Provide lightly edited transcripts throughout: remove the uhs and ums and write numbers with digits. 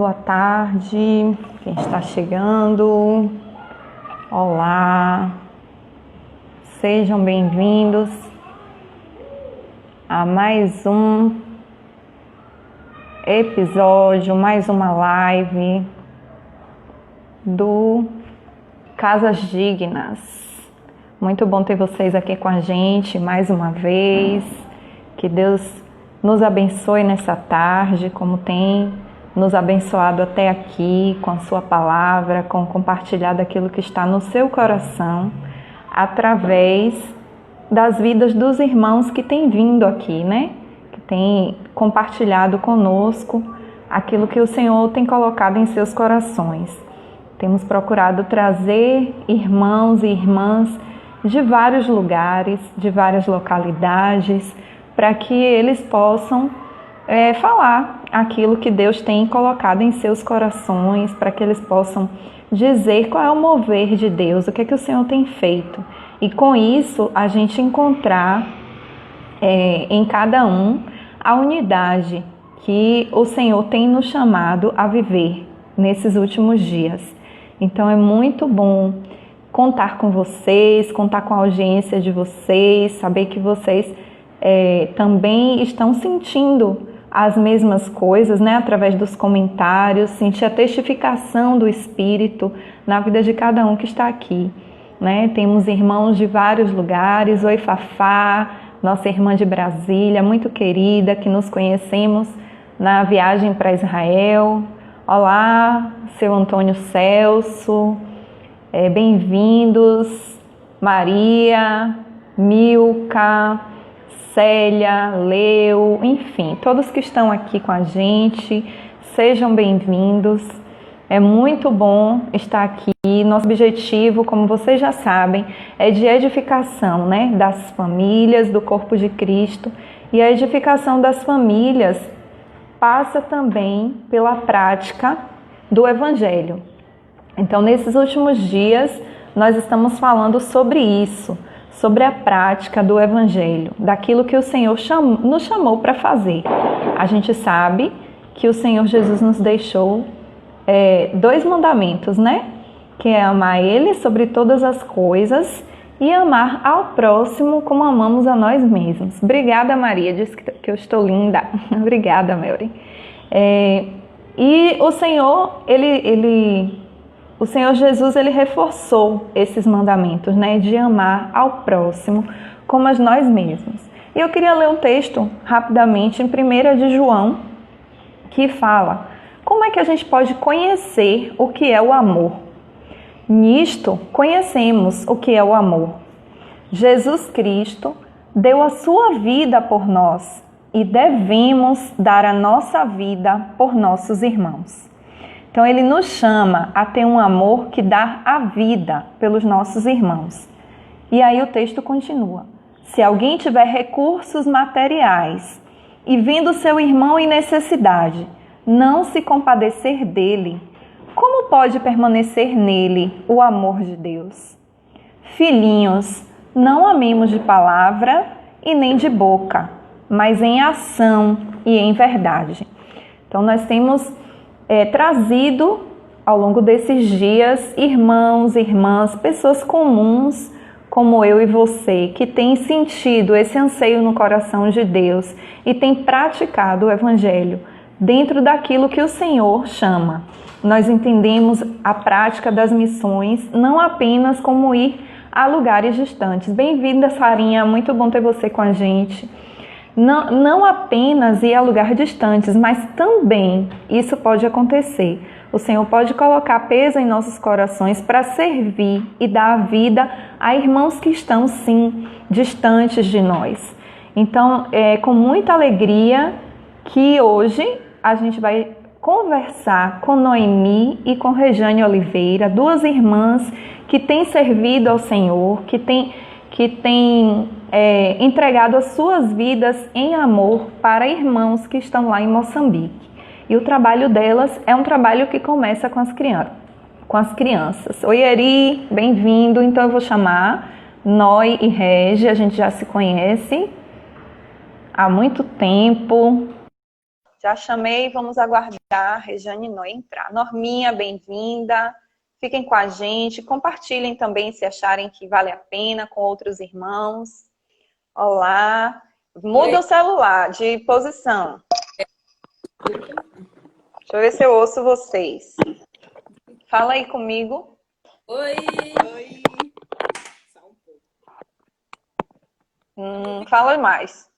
boa tarde, quem está chegando, olá, sejam bem-vindos a mais um episódio, mais uma live do Casas Dignas. Muito bom ter vocês aqui com a gente mais uma vez, que Deus nos abençoe nessa tarde, como tem nos abençoado até aqui, com a sua palavra, com compartilhar daquilo que está no seu coração, através das vidas dos irmãos que têm vindo aqui, né? Que têm compartilhado conosco aquilo que o Senhor tem colocado em seus corações. Temos procurado trazer irmãos e irmãs de vários lugares, de várias localidades, para que eles possam falar aquilo que Deus tem colocado em seus corações, para que eles possam dizer qual é o mover de Deus, o que é que o Senhor tem feito. E com isso a gente encontrar em cada um a unidade que o Senhor tem nos chamado a viver nesses últimos dias. Então é muito bom contar com vocês, contar com a audiência de vocês, saber que vocês também estão sentindo as mesmas coisas, né? Através dos comentários, sentir a testificação do Espírito na vida de cada um que está aqui, né? Temos irmãos de vários lugares. Oi, Fafá, nossa irmã de Brasília, muito querida, que nos conhecemos na viagem para Israel. Olá, seu Antônio Celso, bem-vindos, Maria, Milka, Célia, Leu, enfim, todos que estão aqui com a gente, sejam bem-vindos. É muito bom estar aqui. Nosso objetivo, como vocês já sabem, é de edificação, né, das famílias, do corpo de Cristo. E a edificação das famílias passa também pela prática do Evangelho. Então, nesses últimos dias, nós estamos falando sobre isso, sobre a prática do Evangelho, daquilo que o Senhor nos chamou para fazer. A gente sabe que o Senhor Jesus nos deixou 2 mandamentos, né? Que é amar Ele sobre todas as coisas e amar ao próximo como amamos a nós mesmos. Obrigada, Maria, disse que eu estou linda. Obrigada, Mary. E o Senhor, o Senhor Jesus, ele reforçou esses mandamentos, né, de amar ao próximo como a nós mesmos. E eu queria ler um texto rapidamente em 1 de João, que fala como é que a gente pode conhecer o que é o amor. Nisto conhecemos o que é o amor. Jesus Cristo deu a sua vida por nós e devemos dar a nossa vida por nossos irmãos. Então ele nos chama a ter um amor que dá a vida pelos nossos irmãos. E aí o texto continua. Se alguém tiver recursos materiais e vendo seu irmão em necessidade, não se compadecer dele, como pode permanecer nele o amor de Deus? Filhinhos, não amemos de palavra e nem de boca, mas em ação e em verdade. Então nós temos trazido ao longo desses dias irmãos, irmãs, pessoas comuns como eu e você, que têm sentido esse anseio no coração de Deus e têm praticado o Evangelho dentro daquilo que o Senhor chama. Nós entendemos a prática das missões não apenas como ir a lugares distantes. Bem-vinda, Sarinha, muito bom ter você com a gente. Não apenas ir a lugares distantes, mas também isso pode acontecer. O Senhor pode colocar peso em nossos corações para servir e dar a vida a irmãos que estão, sim, distantes de nós. Então, é com muita alegria que hoje a gente vai conversar com Noemi e com Rejane Oliveira, 2 irmãs que têm servido ao Senhor, que têm entregado as suas vidas em amor para irmãos que estão lá em Moçambique. E o trabalho delas é um trabalho que começa com as crianças. Oi, Eri, bem-vindo. Então eu vou chamar Noi e Regi, a gente já se conhece há muito tempo. Já chamei, vamos aguardar a Rejane Noy entrar. Norminha, bem-vinda. Fiquem com a gente, compartilhem também se acharem que vale a pena com outros irmãos. Olá. Muda o celular de posição. Deixa eu ver se eu ouço vocês. Fala aí comigo. Oi! Oi! Só um pouco. Fala mais.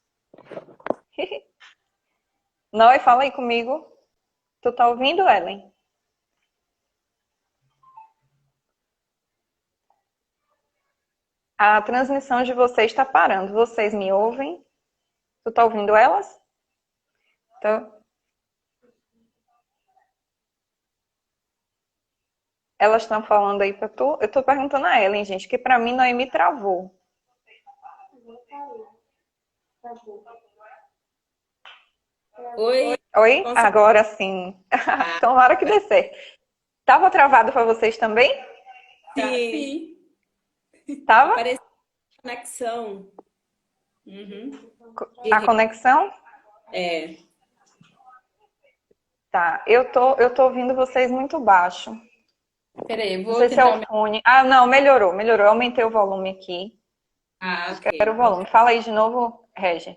Noi, fala aí comigo. Tu tá ouvindo, Ellen? A transmissão de vocês está parando. Vocês me ouvem? Tu tá ouvindo elas? Então, elas estão falando aí para tu? Eu tô perguntando a Ellen, gente, que para mim Noemi travou. Oi! Oi? Agora sim. Tomara que dê certo. Tava travado para vocês também? Sim. Tava? Apareceu conexão. A conexão? É. Tá. Eu tô ouvindo vocês muito baixo. Peraí, eu vou Não sei se é o fone. Ah, não, melhorou. Eu aumentei o volume aqui. Acho que era o volume. Fala aí de novo, Regi.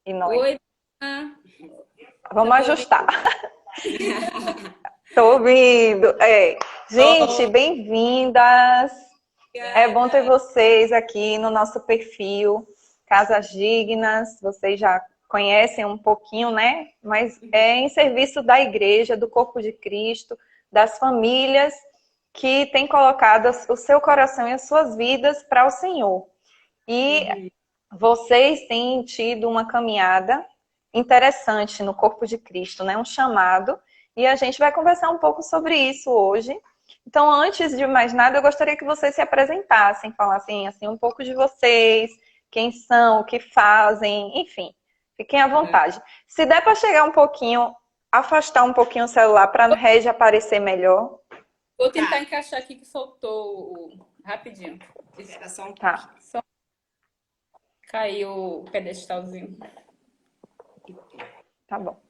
E nós. Oi! Vamos ajustar. Tô ouvindo. Gente, bem-vindas. É bom ter vocês aqui no nosso perfil Casas Dignas. Vocês já conhecem um pouquinho, né? Mas é em serviço da igreja, do corpo de Cristo, das famílias que têm colocado o seu coração e as suas vidas para o Senhor. E vocês têm tido uma caminhada interessante no corpo de Cristo, né? Um chamado. E a gente vai conversar um pouco sobre isso hoje. Então, antes de mais nada, eu gostaria que vocês se apresentassem, falassem assim um pouco de vocês, quem são, o que fazem, enfim. Fiquem à vontade. Se der para chegar um pouquinho, afastar um pouquinho o celular para a Regi aparecer melhor. Vou tentar encaixar aqui que soltou rapidinho. Espera só um pouquinho. Só caiu o pedestalzinho. Tá bom.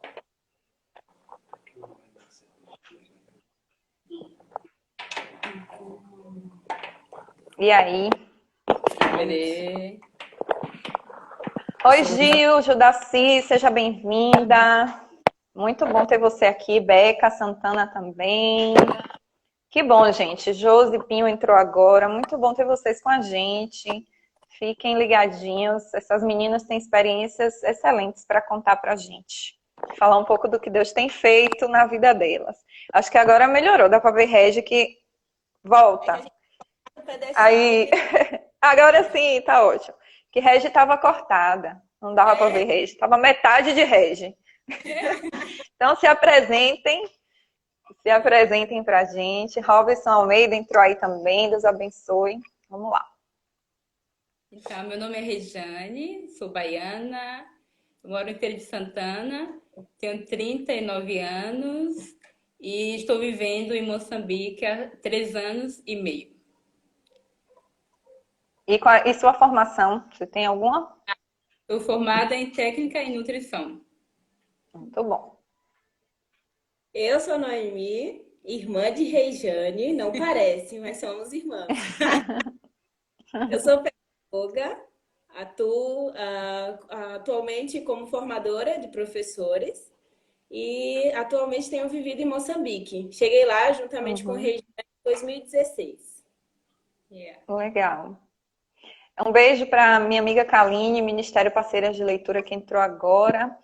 E aí? Peraí. Oi, Gil, Judaci, seja bem-vinda. Muito bom ter você aqui. Beca, Santana também. Que bom, gente. Josi Pinho entrou agora. Muito bom ter vocês com a gente. Fiquem ligadinhos. Essas meninas têm experiências excelentes para contar para a gente. Falar um pouco do que Deus tem feito na vida delas. Acho que agora melhorou. Dá para ver Regi que volta. Aí, agora sim, tá ótimo. Que Regi estava cortada. Não dava para ver Regi. Tava metade de Regi. Então se apresentem pra gente. Robson Almeida entrou aí também. Deus abençoe. Vamos lá. Então, meu nome é Rejane, sou baiana, moro em Feira de Santana, tenho 39 anos e estou vivendo em Moçambique há 3 anos e meio. E sua formação? Você tem alguma? Sou formada em técnica e nutrição. Muito bom. Eu sou Noemi, irmã de Rejane, não parece, mas somos irmãs. Eu sou pedagoga, atuo atualmente como formadora de professores e atualmente tenho vivido em Moçambique. Cheguei lá juntamente com Rejane em 2016. Legal. Um beijo para minha amiga Kaline, Ministério Parceiras de Leitura, que entrou agora.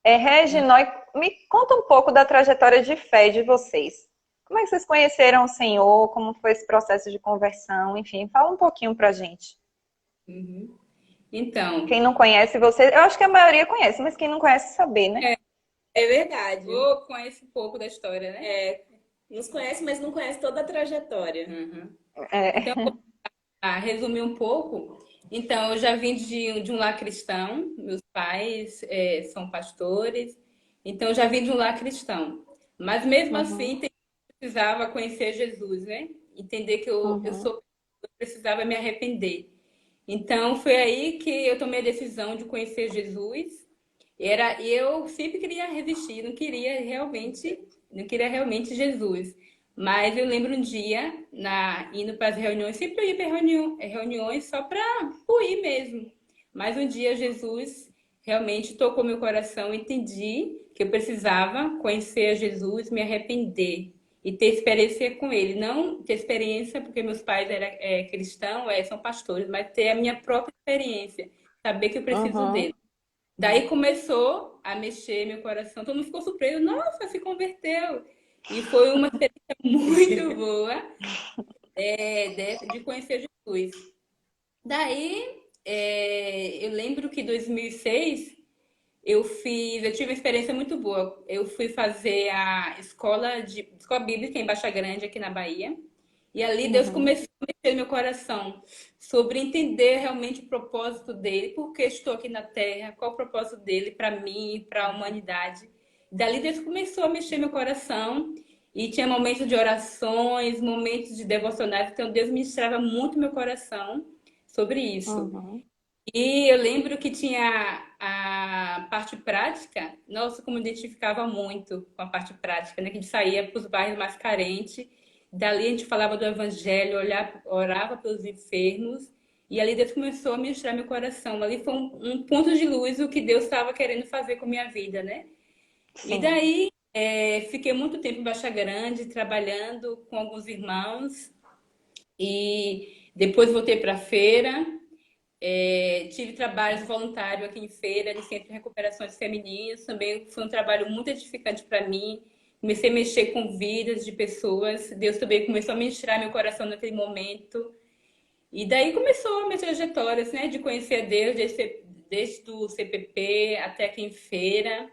Regi, me conta um pouco da trajetória de fé de vocês. Como é que vocês conheceram o Senhor? Como foi esse processo de conversão? Enfim, fala um pouquinho pra gente. Então, Quem não conhece vocês, eu acho que a maioria conhece, mas quem não conhece, saber, né? É verdade. eu conheço um pouco da história, né? Nos conhece, mas não conhece toda a trajetória. Então, resumir um pouco. Então, eu já vim de um lar cristão, meus pais são pastores, então eu já vim de um lar cristão. Mas mesmo assim, eu precisava conhecer Jesus, né? Entender que eu precisava me arrepender. Então, foi aí que eu tomei a decisão de conhecer Jesus. E eu sempre queria resistir, não queria realmente Jesus. Mas eu lembro um dia, indo para as reuniões, sempre eu ia para reuniões só para ir mesmo. Mas um dia Jesus realmente tocou meu coração, entendi que eu precisava conhecer a Jesus, me arrepender e ter experiência com Ele. Não ter experiência porque meus pais eram cristãos, são pastores, mas ter a minha própria experiência, saber que eu preciso Uhum. dele. Daí começou a mexer meu coração, todo mundo ficou surpreso, nossa, se converteu. E foi uma experiência muito boa de conhecer Jesus. Daí, eu lembro que em 2006 eu tive uma experiência muito boa. Eu fui fazer a escola bíblica em Baixa Grande, aqui na Bahia. E ali Deus Uhum. começou a mexer no meu coração sobre entender realmente o propósito dele, por que estou aqui na Terra, qual o propósito dele para mim, para a humanidade. Dali Deus começou a mexer no meu coração e tinha momentos de orações, momentos de devocionais, então Deus ministrava muito meu coração sobre isso. Uhum. E eu lembro que tinha a parte prática, nossa, como eu identificava muito com a parte prática, né? Que a gente saía para os bairros mais carentes, dali a gente falava do evangelho, orava pelos enfermos, e ali Deus começou a ministrar meu coração. Ali foi um ponto de luz o que Deus estava querendo fazer com a minha vida, né? E Sim. daí fiquei muito tempo em Baixa Grande, trabalhando com alguns irmãos, e depois voltei para a feira. Tive trabalhos voluntários aqui em feira, de centro de recuperações femininas. Também foi um trabalho muito edificante para mim. Comecei a mexer com vidas de pessoas. Deus também começou a ministrar meu coração naquele momento. E daí começou a minha trajetória, né, de conhecer a Deus, desde o CPP até aqui em feira.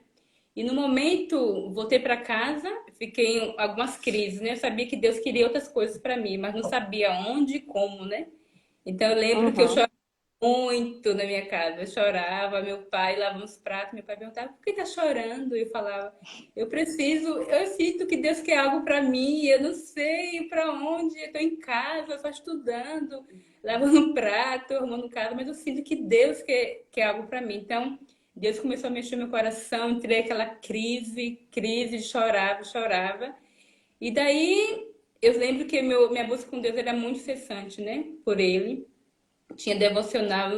E no momento, voltei para casa, fiquei em algumas crises, né? Eu sabia que Deus queria outras coisas para mim, mas não sabia onde e como, né? Então eu lembro que eu Uhum. muito na minha casa. Eu chorava, meu pai lavava os pratos, meu pai perguntava por que tá chorando? E eu falava, eu sinto que Deus quer algo para mim, eu não sei para onde, eu tô em casa, só estudando, lavando um prato, arrumando casa, mas eu sinto que Deus quer algo para mim. Então, Deus começou a mexer no meu coração, entrei aquela crise, chorava, chorava. E daí eu lembro que minha busca com Deus era muito incessante, né? Por Ele tinha devocional.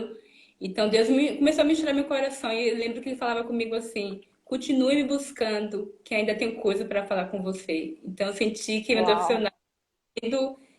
Então Deus começou a misturar meu coração. E eu lembro que ele falava comigo assim: continue me buscando, que ainda tenho coisa para falar com você. Então eu senti que meu Uau. devocional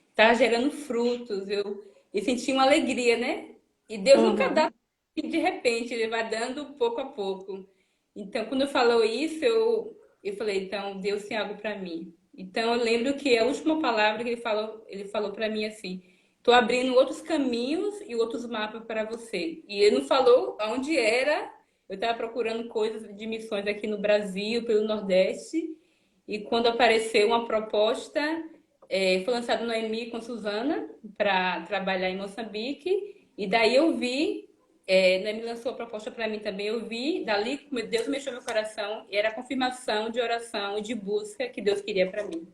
está gerando frutos. Eu senti uma alegria, né? E Deus nunca dá Uhum. de repente, ele vai dando pouco a pouco. Então, quando falou isso, eu falei: então Deus tem algo para mim. Então, eu lembro que a última palavra que ele falou para mim assim: estou abrindo outros caminhos e outros mapas para você. E ele não falou aonde era. Eu estava procurando coisas de missões aqui no Brasil, pelo Nordeste. E quando apareceu uma proposta, foi lançado no EMI com Suzana para trabalhar em Moçambique. E daí eu vi, Noemi lançou a proposta para mim também, eu vi, dali Deus mexeu no meu coração, e era a confirmação de oração e de busca que Deus queria para mim.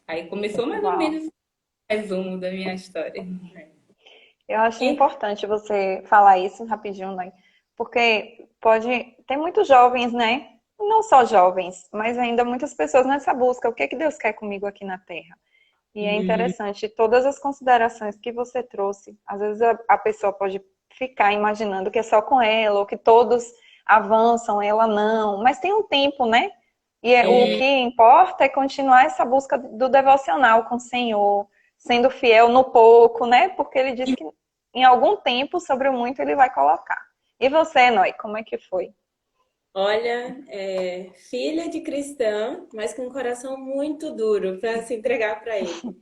Aí começou mais ou Uau. menos o resumo da minha história. Eu acho E, importante você falar isso rapidinho, né? Porque pode ter muitos jovens, né? Não só jovens, mas ainda muitas pessoas nessa busca. O que é que Deus quer comigo aqui na Terra? E é interessante todas as considerações que você trouxe. Às vezes a pessoa pode ficar imaginando que é só com ela, ou que todos avançam, ela não. Mas tem um tempo, né? E o que importa é continuar essa busca do devocional com o Senhor, sendo fiel no pouco, né? Porque ele disse que em algum tempo, sobre o muito, ele vai colocar. E você, Noé, como é que foi? Olha, filha de cristã, mas com um coração muito duro para se entregar para ele.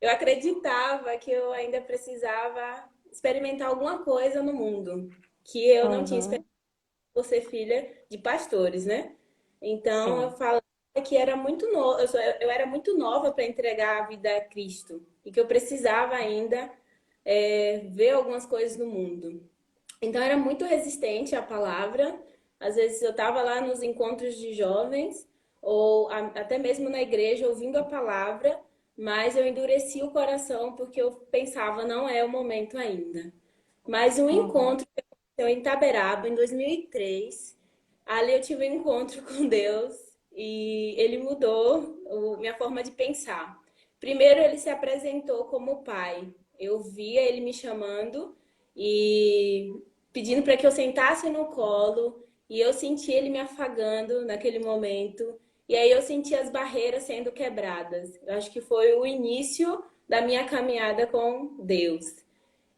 Eu acreditava que eu ainda precisava experimentar alguma coisa no mundo, que eu não tinha experimentado Uhum, por ser filha de pastores, né? Então eu sim. falava que era muito eu era muito nova para entregar a vida a Cristo e que eu precisava ainda ver algumas coisas no mundo. Então era muito resistente à palavra. Às vezes eu estava lá nos encontros de jovens ou até mesmo na igreja ouvindo a palavra, mas eu endureci o coração porque eu pensava não é o momento ainda. Mas um Uhum, encontro que aconteceu em Itaberaba em 2003, Ali eu tive um encontro com Deus e ele mudou minha forma de pensar. Primeiro, ele se apresentou como pai. Eu via ele me chamando e pedindo para que eu sentasse no colo, e eu senti ele me afagando naquele momento. E aí eu senti as barreiras sendo quebradas. Eu acho que foi o início da minha caminhada com Deus.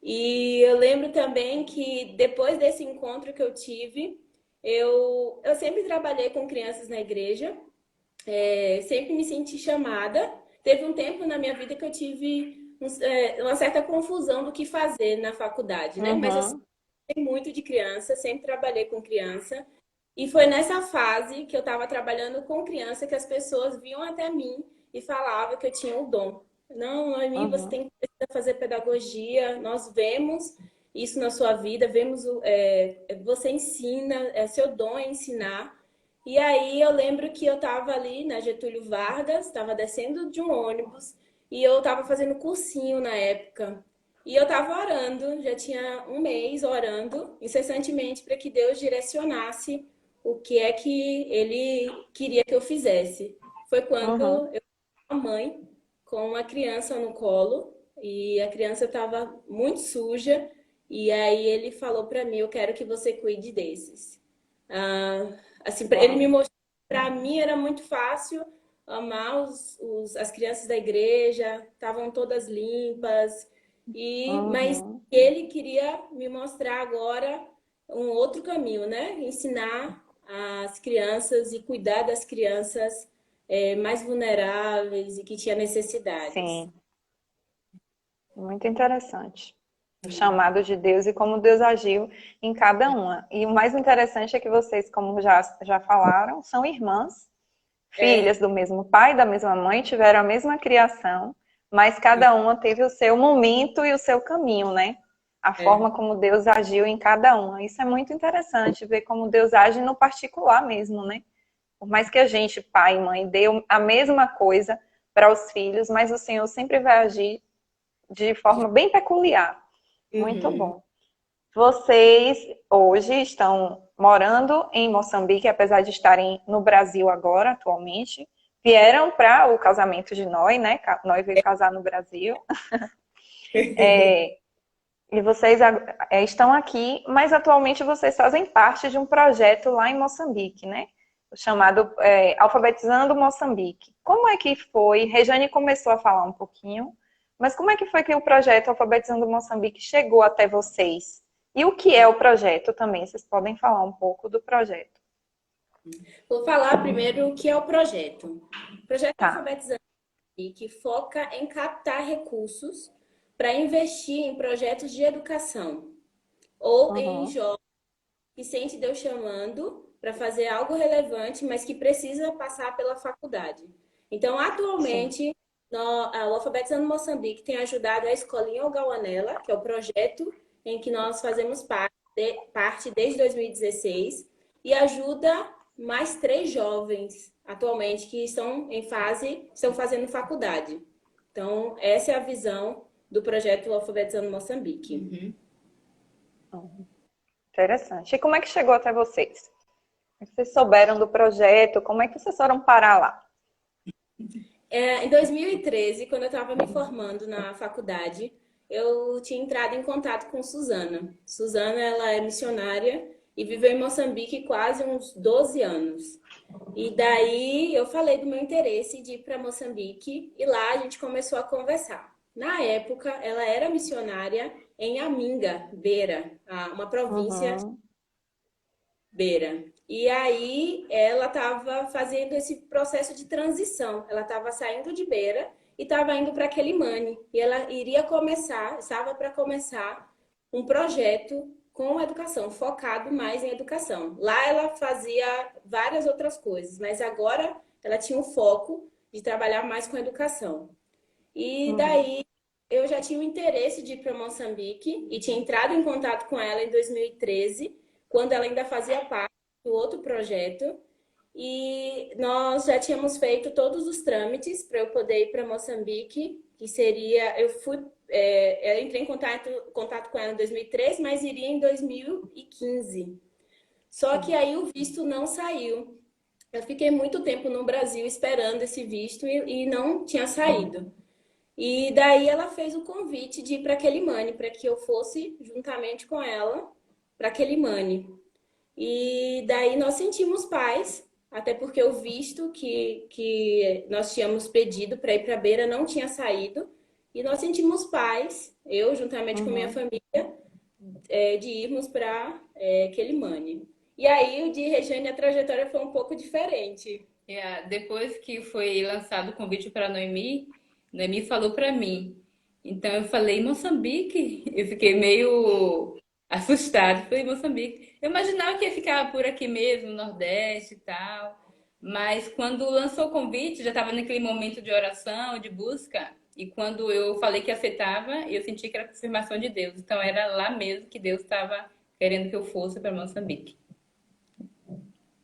E eu lembro também que depois desse encontro que eu tive, eu sempre trabalhei com crianças na igreja, sempre me senti chamada. Teve um tempo na minha vida que eu tive uma certa confusão do que fazer na faculdade, né? Mas eu sempre Uhum, gostei muito de criança, sempre trabalhei com criança. E foi nessa fase que eu estava trabalhando com criança que as pessoas vinham até mim e falavam que eu tinha o dom. Não, Noemi, você uhum, tem que fazer pedagogia, nós vemos isso na sua vida, vemos você ensina, seu dom é ensinar. E aí eu lembro que eu estava ali na Getúlio Vargas, estava descendo de um ônibus e eu estava fazendo cursinho na época. E eu estava orando, já tinha um mês orando incessantemente para que Deus direcionasse o que é que Ele queria que eu fizesse. Foi quando uhum. eu a mãe com uma criança no colo e a criança estava muito suja e aí ele falou para mim, eu quero que você cuide desses. Ah, assim, ele me Uau. mostrou, para mim era muito fácil amar as crianças da igreja, estavam todas limpas, mas Uhum. ele queria me mostrar agora um outro caminho, né? Ensinar as crianças e cuidar das crianças mais vulneráveis e que tinham necessidades. Sim, muito interessante. O chamado de Deus e como Deus agiu em cada uma. E o mais interessante é que vocês, como já falaram, são irmãs, filhas É, do mesmo pai, da mesma mãe, tiveram a mesma criação, mas cada uma teve o seu momento e o seu caminho, né? A é. forma como Deus agiu em cada uma. Isso é muito interessante, ver como Deus age no particular mesmo, né? Por mais que a gente, pai e mãe, dê a mesma coisa para os filhos, mas o Senhor sempre vai agir de forma bem peculiar. Muito Uhum. bom. Vocês hoje estão morando em Moçambique, apesar de estarem no Brasil agora, atualmente. Vieram para o casamento de Noi, né? Noi veio casar no Brasil. É, e vocês estão aqui, mas atualmente vocês fazem parte de um projeto lá em Moçambique, né? Chamado Alfabetizando Moçambique. Como é que foi? Rejane começou a falar um pouquinho, mas como é que foi que o projeto Alfabetizando Moçambique chegou até vocês? E o que é o projeto também? Vocês podem falar um pouco do projeto. Vou falar primeiro o que é o projeto. O projeto Tá. Alfabetizando que foca em captar recursos para investir em projetos de educação ou em Uhum. jovens que sente Deus chamando para fazer algo relevante, mas que precisa passar pela faculdade. Então, Sim. atualmente, o Alfabetizando Moçambique tem ajudado a Escolinha Ogauanela, que é o projeto em que nós fazemos parte desde 2016, e ajuda mais 3 jovens atualmente que estão fazendo faculdade. Então, essa é a visão do projeto Alfabetizando Moçambique. Uhum. Interessante. E como é que chegou até vocês? Como é que vocês souberam do projeto? Como é que vocês foram parar lá? Em 2013, quando eu estava me formando na faculdade, eu tinha entrado em contato com Suzana. Suzana, ela é missionária e viveu em Moçambique quase uns 12 anos. E daí eu falei do meu interesse de ir para Moçambique e lá a gente começou a conversar. Na época, ela era missionária em Aminga, Beira, uma província Uhum. Beira. E aí ela estava fazendo esse processo de transição. Ela estava saindo de Beira e estava indo para Quelimane. E ela iria começar, estava para começar um projeto com educação, focado mais em educação. Lá ela fazia várias outras coisas, mas agora ela tinha o foco de trabalhar mais com educação. E Uhum. daí eu já tinha o interesse de ir para Moçambique e tinha entrado em contato com ela em 2013, quando ela ainda fazia parte do outro projeto. E nós já tínhamos feito todos os trâmites para eu poder ir para Moçambique, que seria. Eu entrei em contato com ela em 2013, mas iria em 2015. Só que aí o visto não saiu. Eu fiquei muito tempo no Brasil esperando esse visto e não tinha saído. E daí ela fez o convite de ir para Quelimane, para que eu fosse juntamente com ela para Quelimane. E daí nós sentimos paz, até porque o visto que nós tínhamos pedido para ir para Beira não tinha saído. E nós sentimos paz, eu juntamente com minha Uhum. família, de irmos para Quelimane. E aí, o de Regiane, a trajetória foi um pouco diferente. Depois que foi lançado o convite para Noemi, Noemi falou para mim. Então eu falei, Moçambique? Eu fiquei meio assustada. Falei, Moçambique. Eu imaginava que ia ficar por aqui mesmo, no Nordeste e tal. Mas quando lançou o convite, já estava naquele momento de oração, de busca. E quando eu falei que aceitava, eu senti que era confirmação de Deus. Então era lá mesmo que Deus estava querendo que eu fosse para Moçambique.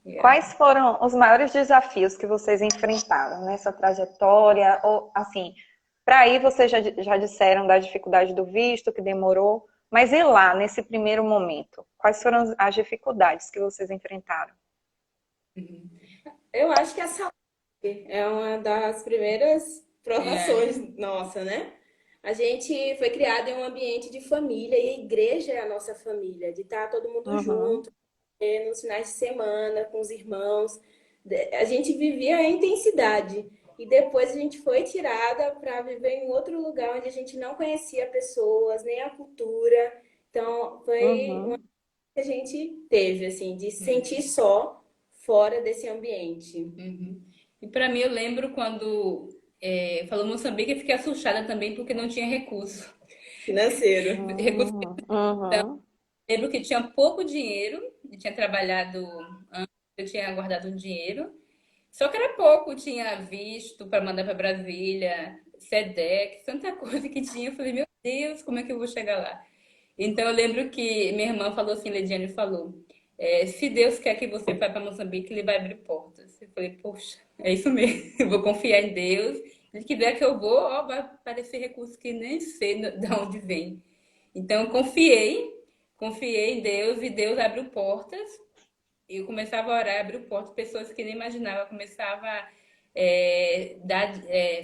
Yeah. Quais foram os maiores desafios que vocês enfrentaram nessa trajetória? Ou, assim, para aí vocês já disseram da dificuldade do visto, que demorou, mas e lá, nesse primeiro momento? Quais foram as dificuldades que vocês enfrentaram? Eu acho que a saúde é uma das primeiras Yeah. provações nossa, né? A gente foi criado em um ambiente de família e a igreja é a nossa família, de estar todo mundo Uhum, junto, nos finais de semana, com os irmãos. A gente vivia a intensidade. E depois a gente foi tirada para viver em outro lugar onde a gente não conhecia pessoas, nem a cultura. Então, foi uma uhum. que a gente teve, assim, de se sentir só fora desse ambiente Uhum. E para mim, eu lembro quando falou Moçambique, eu fiquei assustada também porque não tinha recurso. financeiro. Recurso, Uhum. lembro que tinha pouco dinheiro, eu tinha trabalhado antes, eu tinha guardado um dinheiro, só que era pouco, tinha visto para mandar para Brasília, SEDEC, tanta coisa que tinha. Eu falei, meu Deus, como é que eu vou chegar lá? Então eu lembro que minha irmã falou assim, Lediane falou, se Deus quer que você vá para Moçambique, ele vai abrir portas. Eu falei, poxa, é isso mesmo, eu vou confiar em Deus. Se quiser que eu vou, ó, vai aparecer recurso que nem sei de onde vem. Então eu confiei em Deus e Deus abriu portas. Eu começava a orar, abriu portas, pessoas que nem imaginava, começava a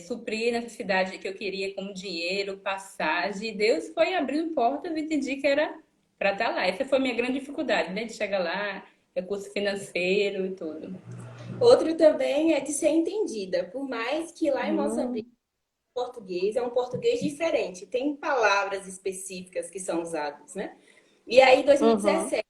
suprir a necessidade que eu queria, como dinheiro, passagem. E Deus foi abrindo portas e entendi que era para estar lá. Essa foi a minha grande dificuldade, né? De chegar lá, recurso financeiro e tudo. Outro também é de ser entendida, por mais que lá em Moçambique Uhum. o português é um português diferente, tem palavras específicas que são usadas, né? E aí, em Uhum. 2017,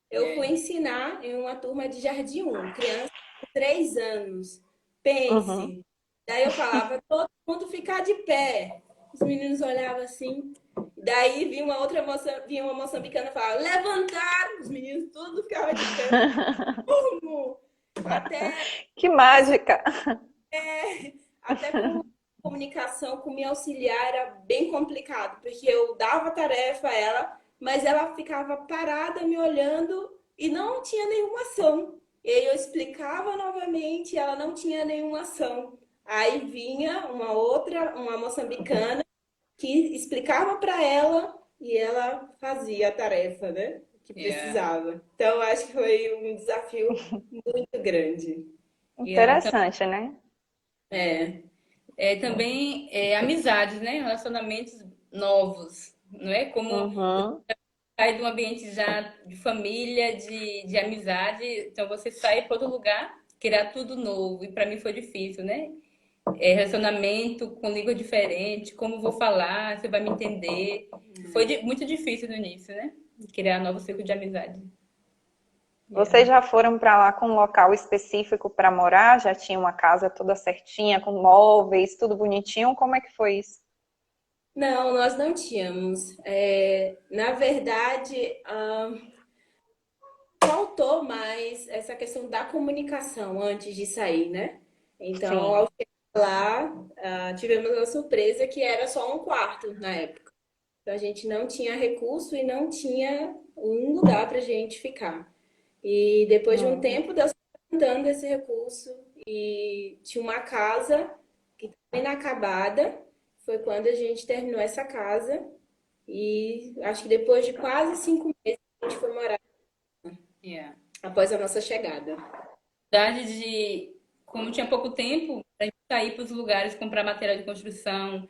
eu fui É. ensinar em uma turma de Jardim 1, criança de 3 anos. Uhum. Pense. Daí eu falava, todo mundo ficar de pé. Os meninos olhavam assim. Daí vinha uma moçambicana e falava, levantar! Os meninos tudo ficavam de pé. Como? Até, Que mágica! até com comunicação com minha auxiliar era bem complicado, porque eu dava tarefa a ela, mas ela ficava parada me olhando e não tinha nenhuma ação. E aí eu explicava novamente, e ela não tinha nenhuma ação. Aí vinha uma moçambicana, que explicava para ela e ela fazia a tarefa, né? Que Yeah. precisava. Então, acho que foi um desafio muito grande. Yeah. Então, Interessante, né? também amizades, né? Relacionamentos novos, não é? Como Uhum. sai de um ambiente já de família, de amizade, então você sai para outro lugar, criar tudo novo. E para mim foi difícil, né? Relacionamento com língua diferente, como vou falar, você vai me entender. Foi muito difícil no início, né? Criar um novo ciclo de amizade. Yeah. Vocês já foram para lá com um local específico para morar? Já tinha uma casa toda certinha, com móveis, tudo bonitinho? Como é que foi isso? Não, nós não tínhamos. Na verdade, faltou mais essa questão da comunicação antes de sair, né? Então, ao Sim. chegar lá, tivemos a surpresa que era só um quarto na época. Então, a gente não tinha recurso e não tinha um lugar para a gente ficar. E depois de um Hum. tempo, Deus foi dando esse recurso e tinha uma casa que estava inacabada. Foi quando a gente terminou essa casa e acho que depois de quase 5 meses a gente foi morar. Yeah. após a nossa chegada. Verdade de, como tinha pouco tempo, a gente sair para os lugares, comprar material de construção,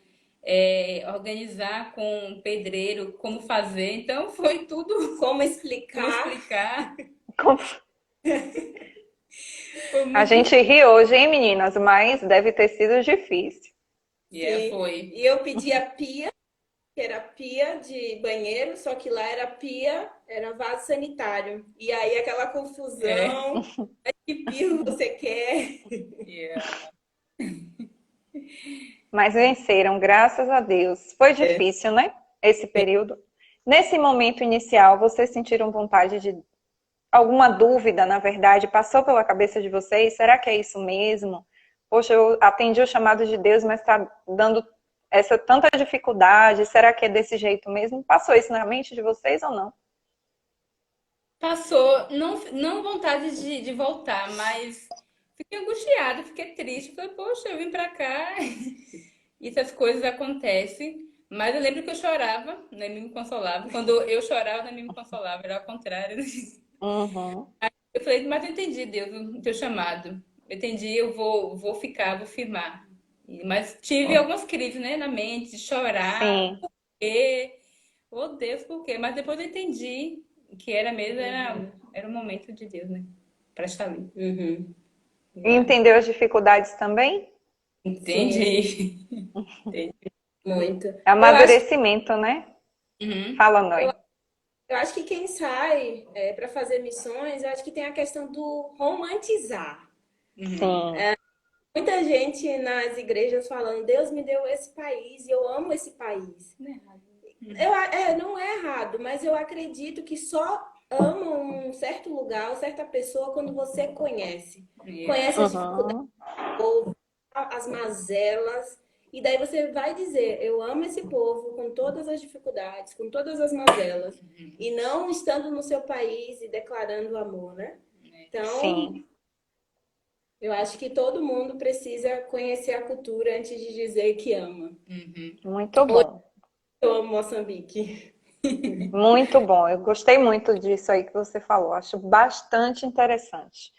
organizar com o pedreiro como fazer. Então foi tudo Como como explicar? explicar. Como- Foi A muito. gente ri hoje, hein, meninas? Mas deve ter sido difícil. Yeah, Sim. foi. E eu pedi a pia, que era pia de banheiro, só que lá era pia, era vaso sanitário. E aí aquela É, confusão, que pia você quer? yeah. Mas venceram, graças a Deus. Foi É. difícil, né? Esse período. Nesse momento inicial, vocês sentiram vontade de alguma dúvida, na verdade, passou pela cabeça de vocês? Será que é isso mesmo? Poxa, eu atendi o chamado de Deus, mas está dando essa tanta dificuldade. Será que é desse jeito mesmo? Passou isso na mente de vocês ou não? Passou, não vontade de voltar, mas fiquei angustiada, fiquei triste. Falei, poxa, eu vim pra cá e essas coisas acontecem. Mas eu lembro que eu chorava, né, me consolava. Quando eu chorava, não me consolava, era ao contrário. Uhum. Eu falei, mas eu entendi, Deus, o teu chamado. Eu entendi, eu vou ficar, vou firmar. Mas tive algumas crises, né, na mente, de chorar. Sim, E, oh Deus, por quê? Mas depois eu entendi que era mesmo, Uhum, era o momento de Deus, né? Para estar ali. uhum. e Yeah. entendeu as dificuldades também? Sim, Entendi. Entendi. muito. Eu acho, Amadurecimento, né? Uhum. Fala, eu, Noi. eu acho que quem sai para fazer missões, eu acho que tem a questão do romantizar. Uhum. Sim. Muita gente nas igrejas falando, Deus me deu esse país e eu amo esse país. Não é errado. Não é errado, mas eu acredito que só ama um certo lugar, ou certa pessoa quando você conhece. Yeah. Conhece as dificuldades, Uhum. as mazelas, e daí você vai dizer, eu amo esse povo com todas as dificuldades, com todas as mazelas, e não estando no seu país e declarando amor, né? Então, Sim. eu acho que todo mundo precisa conhecer a cultura antes de dizer que ama. Uhum. Muito bom. Eu amo Moçambique. Muito bom. Eu gostei muito disso aí que você falou. Acho bastante interessante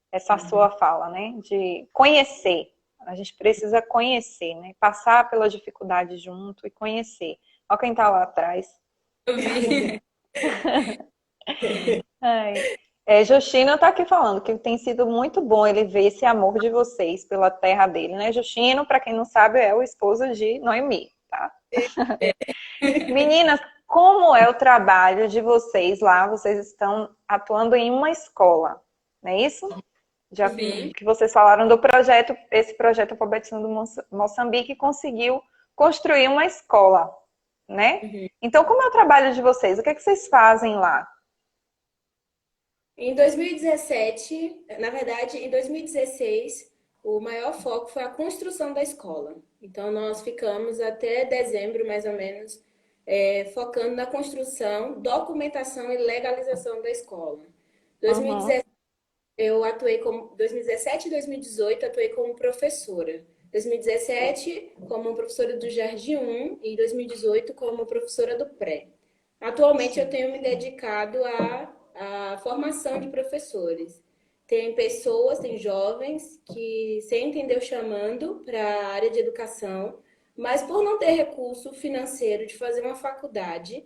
essa sua fala, né? De conhecer. A gente precisa conhecer, né? Passar pela dificuldade junto e conhecer. Olha quem tá lá atrás. Eu vi. Ai. Justino está aqui falando que tem sido muito bom ele ver esse amor de vocês pela terra dele, né? Justino, para quem não sabe, é o esposo de Noemi, tá? Meninas, como é o trabalho de vocês lá? Vocês estão atuando em uma escola, não é isso? Já Sim. que vocês falaram do projeto, esse projeto Alfabetizando Moçambique conseguiu construir uma escola, né? Então, como é o trabalho de vocês? O que é que vocês fazem lá? Em 2017, na verdade, em 2016, o maior foco foi a construção da escola. Então, nós ficamos até dezembro, mais ou menos, focando na construção, documentação e legalização da escola. Uhum, 2017, eu atuei como 2017 e 2018 atuei como professora. 2017 como professora do Jardim 1 e 2018 como professora do pré. Atualmente eu sim. tenho me dedicado à formação de professores. Tem pessoas, tem jovens que sentem Deus chamando para a área de educação, mas por não ter recurso financeiro de fazer uma faculdade,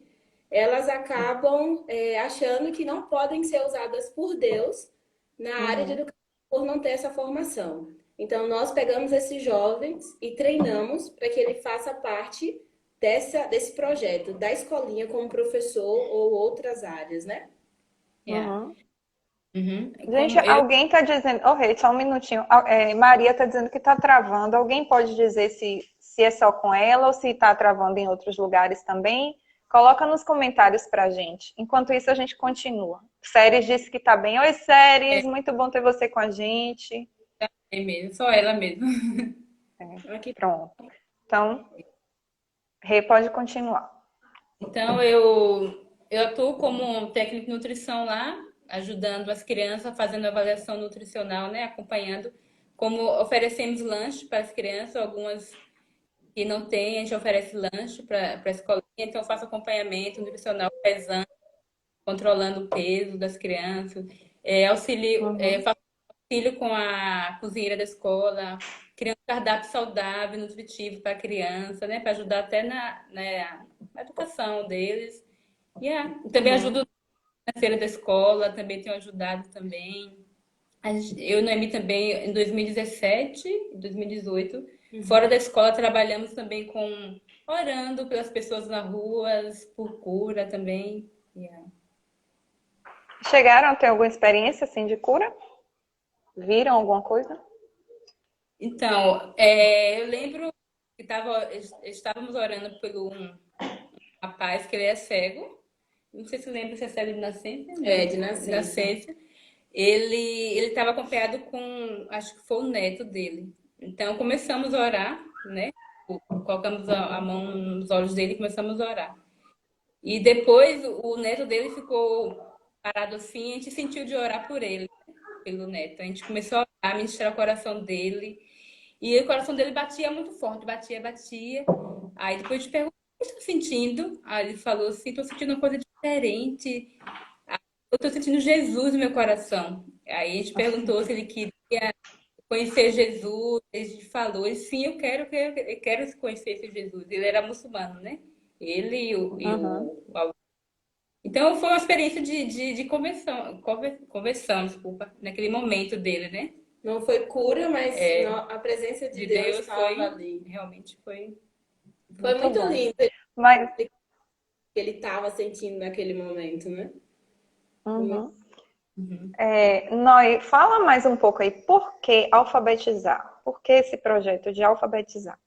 elas acabam achando que não podem ser usadas por Deus na área de Uhum. educação por não ter essa formação. Então, nós pegamos esses jovens e treinamos para que ele faça parte desse projeto, da escolinha como professor ou outras áreas, né? Yeah. Uhum. Uhum. Gente, Como eu, alguém está dizendo. Oh, Rei, só um minutinho. Maria está dizendo que está travando. Alguém pode dizer se é só com ela ou se está travando em outros lugares também? Coloca nos comentários pra gente. Enquanto isso, a gente continua. Séries disse que tá bem. Oi, Séries, muito bom ter você com a gente. é mesmo, só ela mesmo. Aqui. Pronto. Então, Rei pode continuar. Então, eu atuo como técnico de nutrição lá, ajudando as crianças, fazendo avaliação nutricional, né? Acompanhando como oferecemos lanche para as crianças, algumas que não têm, a gente oferece lanche para a escolinha, então eu faço acompanhamento nutricional, pesando, controlando o peso das crianças. Uhum. faço auxílio com a cozinheira da escola, criando cardápio saudável, nutritivo para a criança, né? Para ajudar até na educação deles. Também Uhum. ajudo na feira da escola, também tenho ajudado também. Eu e Noemi também, em 2017 e 2018, fora da escola, trabalhamos também orando pelas pessoas nas ruas, por cura também. Yeah. Chegaram a ter alguma experiência assim de cura? Viram alguma coisa? Então, eu lembro que estávamos orando por um rapaz que ele é cego. Não sei se lembra se é cego de nascença, É, né? de De nascença. nascença. Ele estava acompanhado com, acho que foi o neto dele. Então começamos a orar, né? Colocamos a mão nos olhos dele e começamos a orar. E depois o neto dele ficou parado assim, a gente sentiu de orar por ele, pelo neto. A gente começou a orar, a ministrar o coração dele. E o coração dele batia muito forte, batia, batia. Aí depois a gente perguntou, o que você está sentindo? Aí ele falou assim, estou sentindo uma coisa diferente. Eu estou sentindo Jesus no meu coração. Aí a gente perguntou se ele queria conhecer Jesus. Ele falou, sim, eu quero conhecer esse Jesus. Ele era muçulmano, né? Ele Uhum. Então foi uma experiência de conversão, desculpa, naquele momento dele, né? Não foi cura, mas a presença de De Deus Deus estava foi, ali. realmente foi. Foi Muito muito bom. lindo ele Mas, explicar o que ele estava sentindo naquele momento, né? Foi muito... uhum. Uhum. Noi, fala mais um pouco aí, por que alfabetizar? Por que esse projeto de alfabetizar?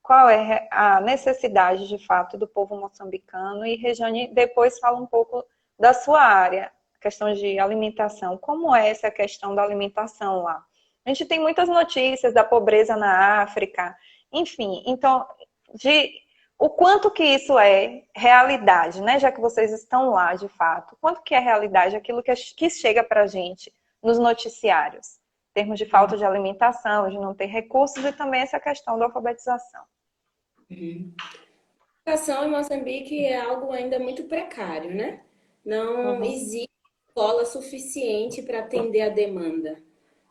Qual é a necessidade, de fato, do povo moçambicano? E, Rejane, depois fala um pouco da sua área, questão de alimentação. Como é essa questão da alimentação lá? A gente tem muitas notícias da pobreza na África, enfim. Então, de o quanto que isso é realidade, né? Já que vocês estão lá, de fato. Quanto que é realidade aquilo que chega para a gente nos noticiários? Em termos de falta de alimentação, de não ter recursos e também essa questão da alfabetização. Uhum. A educação em Moçambique é algo ainda muito precário, né? Não Uhum, existe escola suficiente para atender a demanda.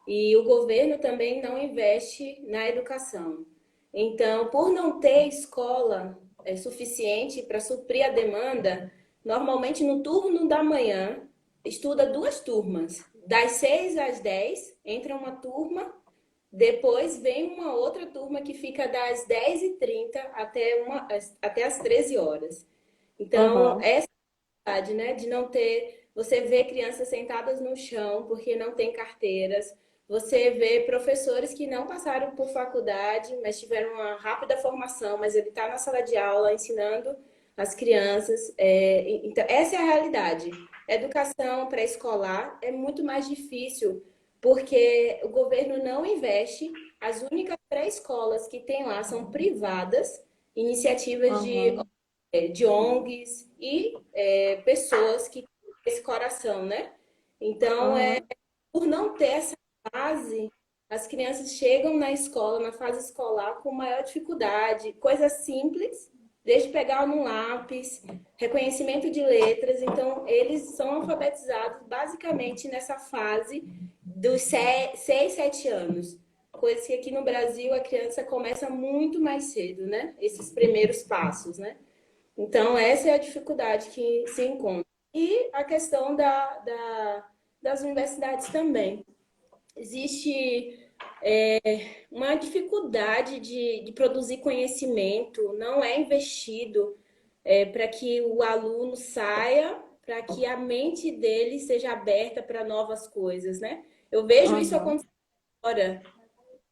E o governo também não investe na educação. Então, por não ter escola suficiente para suprir a demanda, normalmente no turno da manhã estuda duas turmas. Das 6 às 10 entra uma turma, depois vem uma outra turma que fica das 10h30 até as 13 horas. Então, uhum, essa é a verdade, né, de não ter. Você vê crianças sentadas no chão porque não tem carteiras. Você vê professores que não passaram por faculdade, mas tiveram uma rápida formação, mas ele está na sala de aula ensinando as crianças. Então, essa é a realidade. Educação pré-escolar é muito mais difícil porque o governo não investe. As únicas pré-escolas que tem lá são privadas, iniciativas uhum, de ONGs e pessoas que têm esse coração, né? Então, uhum, por não ter essa base, as crianças chegam na escola, na fase escolar, com maior dificuldade. Coisas simples, desde pegar um lápis, reconhecimento de letras. Então, eles são alfabetizados basicamente nessa fase dos 6, 7 anos. Coisa que aqui no Brasil a criança começa muito mais cedo, né? Esses primeiros passos, né? Então, essa é a dificuldade que se encontra. E a questão das universidades também. Existe uma dificuldade de produzir conhecimento, não é investido para que o aluno saia, para que a mente dele seja aberta para novas coisas, né? Eu vejo isso uhum, acontecer agora,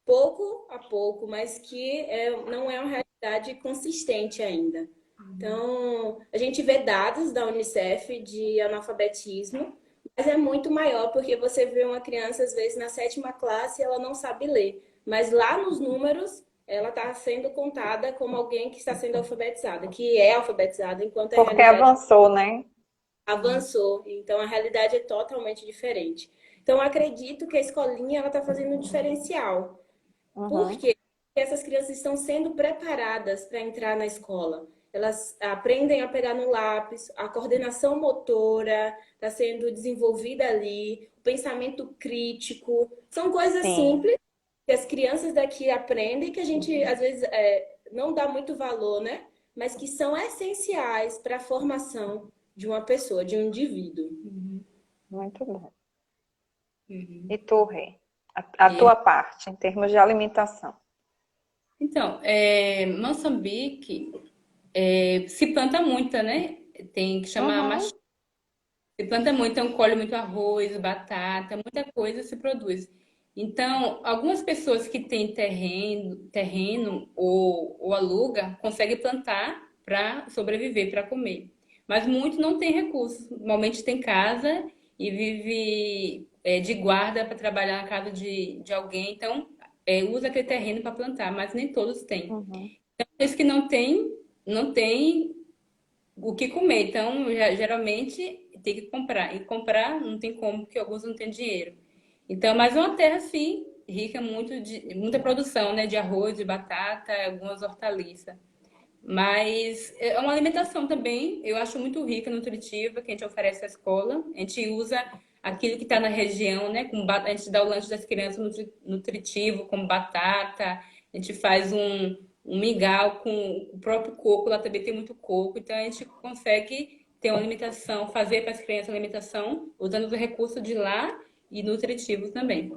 pouco a pouco, mas que não é uma realidade consistente ainda. Então, a gente vê dados da Unicef de analfabetismo, mas é muito maior, porque você vê uma criança, às vezes, na sétima classe, ela não sabe ler. Mas lá nos números, ela está sendo contada como alguém que está sendo alfabetizada, que é alfabetizada, enquanto a porque realidade avançou, né? avançou. Então, a realidade é totalmente diferente. Então, eu acredito que a escolinha ela está fazendo um diferencial. Por Uhum, quê? Porque essas crianças estão sendo preparadas para entrar na escola. elas aprendem a pegar no lápis, a coordenação motora está sendo desenvolvida ali, o pensamento crítico. São coisas Sim. simples que as crianças daqui aprendem que a gente, às vezes, não dá muito valor, né? Mas que são essenciais para a formação de uma pessoa, de um indivíduo. Muito bom. Uhum. E tu, Rê? A tua parte, em termos de alimentação. Então, Moçambique se planta muita, né? Tem que chamar Uhum. se planta muito, então colhe muito arroz, batata, muita coisa se produz. Então, algumas pessoas que têm terreno ou aluga, conseguem plantar para sobreviver, para comer. Mas muitos não têm recursos. Normalmente tem casa e vive de guarda para trabalhar na casa de alguém. Então, usa aquele terreno para plantar, mas nem todos têm. Uhum. Aqueles que não tem o que comer. Então, geralmente tem que comprar. E comprar não tem como, porque alguns não têm dinheiro. Então, mas é uma terra, sim, rica muito de muita produção, né? De arroz, de batata, algumas hortaliças. Mas é uma alimentação também, eu acho muito rica, nutritiva, que a gente oferece à escola. A gente usa aquilo que está na região, né? A gente dá o lanche das crianças nutritivo, como batata. A gente faz um mingau com o próprio coco, lá também tem muito coco. Então a gente consegue ter uma alimentação, fazer para as crianças uma alimentação usando os recursos de lá e nutritivos também,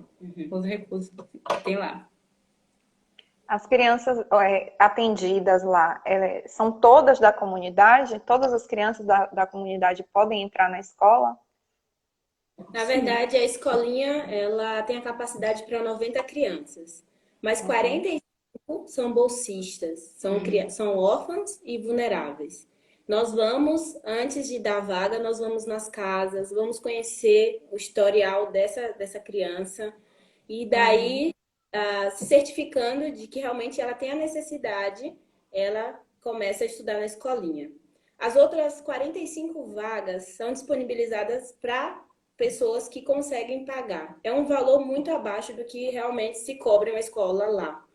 os recursos que tem lá. As crianças atendidas lá, são todas da comunidade? Todas as crianças da comunidade podem entrar na escola? Na verdade, a escolinha, ela tem a capacidade para 90 crianças, mas 45 são bolsistas, são órfãos e vulneráveis. Nós vamos, antes de dar vaga, nós vamos nas casas, vamos conhecer o historial dessa criança e daí, se certificando de que realmente ela tem a necessidade, ela começa a estudar na escolinha. As outras 45 vagas são disponibilizadas para pessoas que conseguem pagar. É um valor muito abaixo do que realmente se cobra em uma escola lá.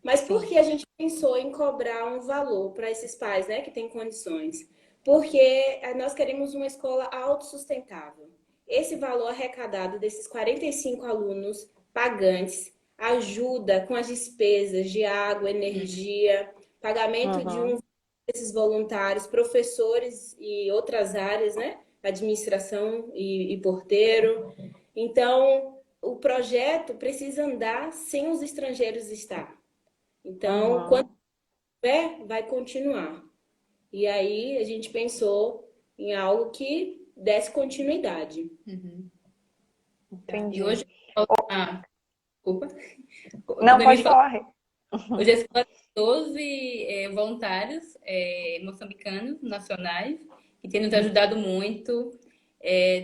Mas por que a gente pensou em cobrar um valor para esses pais, né, que têm condições? Porque nós queremos uma escola autossustentável. Esse valor arrecadado desses 45 alunos pagantes ajuda com as despesas de água, energia, pagamento de Uhum. desses voluntários, professores e outras áreas, né? Administração e porteiro. Então, o projeto precisa andar sem os estrangeiros estar. Então, quando Uhum. tiver, vai continuar. E aí a gente pensou em algo que desse continuidade. Tá? E Entendi. hoje, desculpa. Não, pode falar, Rê. Hoje a escola tem 12 voluntários moçambicanos, nacionais, que têm nos ajudado muito.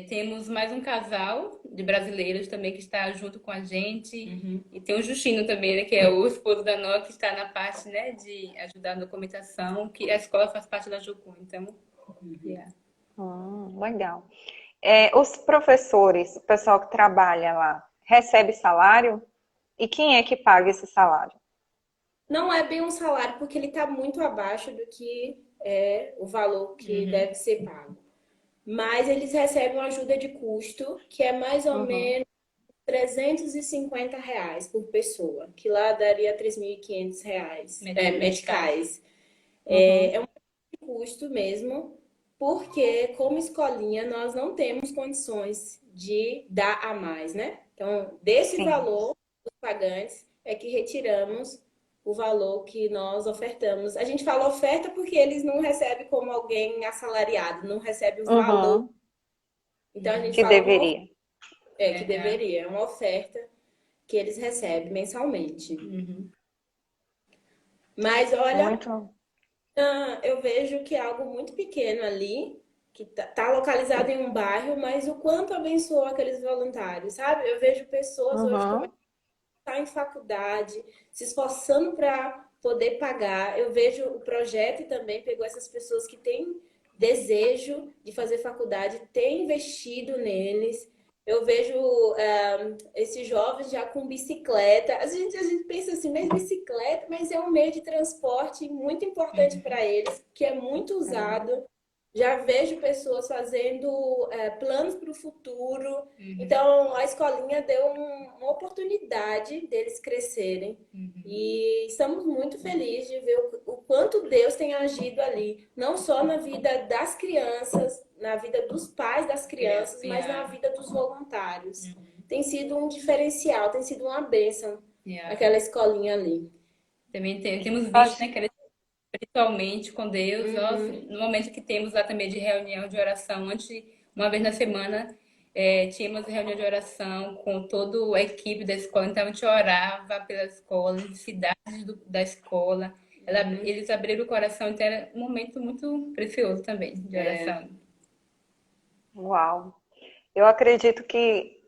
Temos mais um casal de brasileiros também que está junto com a gente. E tem o Justino também, né, que é o esposo da Nó, que está na parte, né, de ajudar na documentação, que a escola faz parte da Jucu. Então, yeah. Legal. Os professores, o pessoal que trabalha lá, recebe salário? E quem é que paga esse salário? Não é bem um salário, porque ele está muito abaixo do que é o valor que deve ser pago. Mas eles recebem uma ajuda de custo, que é mais ou Uhum. menos R$ 350 por pessoa, que lá daria R$ 3.500 meticais. Uhum. É um custo mesmo, porque como escolinha nós não temos condições de dar a mais, né? Então, desse Sim. valor dos pagantes é que retiramos o valor que nós ofertamos. A gente fala oferta porque eles não recebem como alguém assalariado, não recebe o valor. Uhum. Então a gente Que fala como deveria. que deveria, é uma oferta que eles recebem mensalmente. Mas olha, Muito. eu vejo que é algo muito pequeno ali, que tá localizado em um bairro, mas o quanto abençoou aqueles voluntários, sabe? Eu vejo pessoas hoje como Uhum. está em faculdade, se esforçando para poder pagar. Eu vejo o projeto e também pegou essas pessoas que têm desejo de fazer faculdade, tem investido neles. Eu vejo esses jovens já com bicicleta. A gente pensa assim, mas bicicleta, mas é um meio de transporte muito importante para eles, que é muito usado. Já vejo pessoas fazendo planos para o futuro. Então, a escolinha deu uma oportunidade deles crescerem. E estamos muito felizes de ver o quanto Deus tem agido ali, não só na vida das crianças, na vida dos pais das crianças, mas na vida dos voluntários. Tem sido um diferencial, tem sido uma bênção aquela escolinha ali. Também temos visto, Acho- né, que espiritualmente com Deus. Nós, no momento que temos lá também de reunião de oração, antes, uma vez na semana, tínhamos reunião de oração com toda a equipe da escola. Então, a gente orava pela escola, cidades da escola. Eles abriram o coração, então era um momento muito precioso também de oração. Uau! Eu acredito que,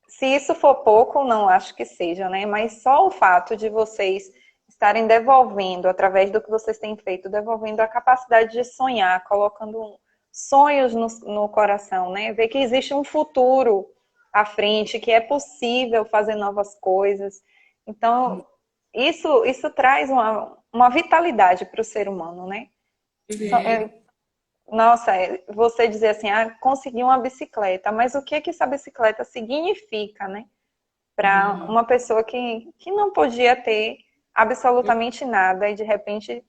se isso for pouco, não acho que seja, né? Mas só o fato de vocês estarem devolvendo, através do que vocês têm feito, devolvendo a capacidade de sonhar, colocando sonhos no coração, né? Ver que existe um futuro à frente, que é possível fazer novas coisas. Então, isso traz uma vitalidade para o ser humano, né? Nossa, você dizer assim, consegui uma bicicleta, mas o que essa bicicleta significa, né? Para uma pessoa que não podia ter absolutamente nada e de repente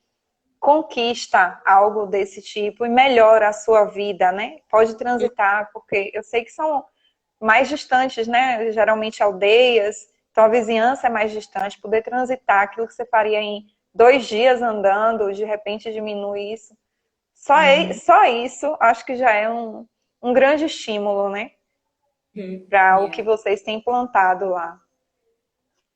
conquista algo desse tipo e melhora a sua vida, né? Pode transitar, porque eu sei que são mais distantes, né? Geralmente aldeias, então a vizinhança é mais distante, poder transitar aquilo que você faria em 2 dias andando, de repente diminui isso. Só isso, acho que já é um grande estímulo, né? Para o que vocês têm plantado lá.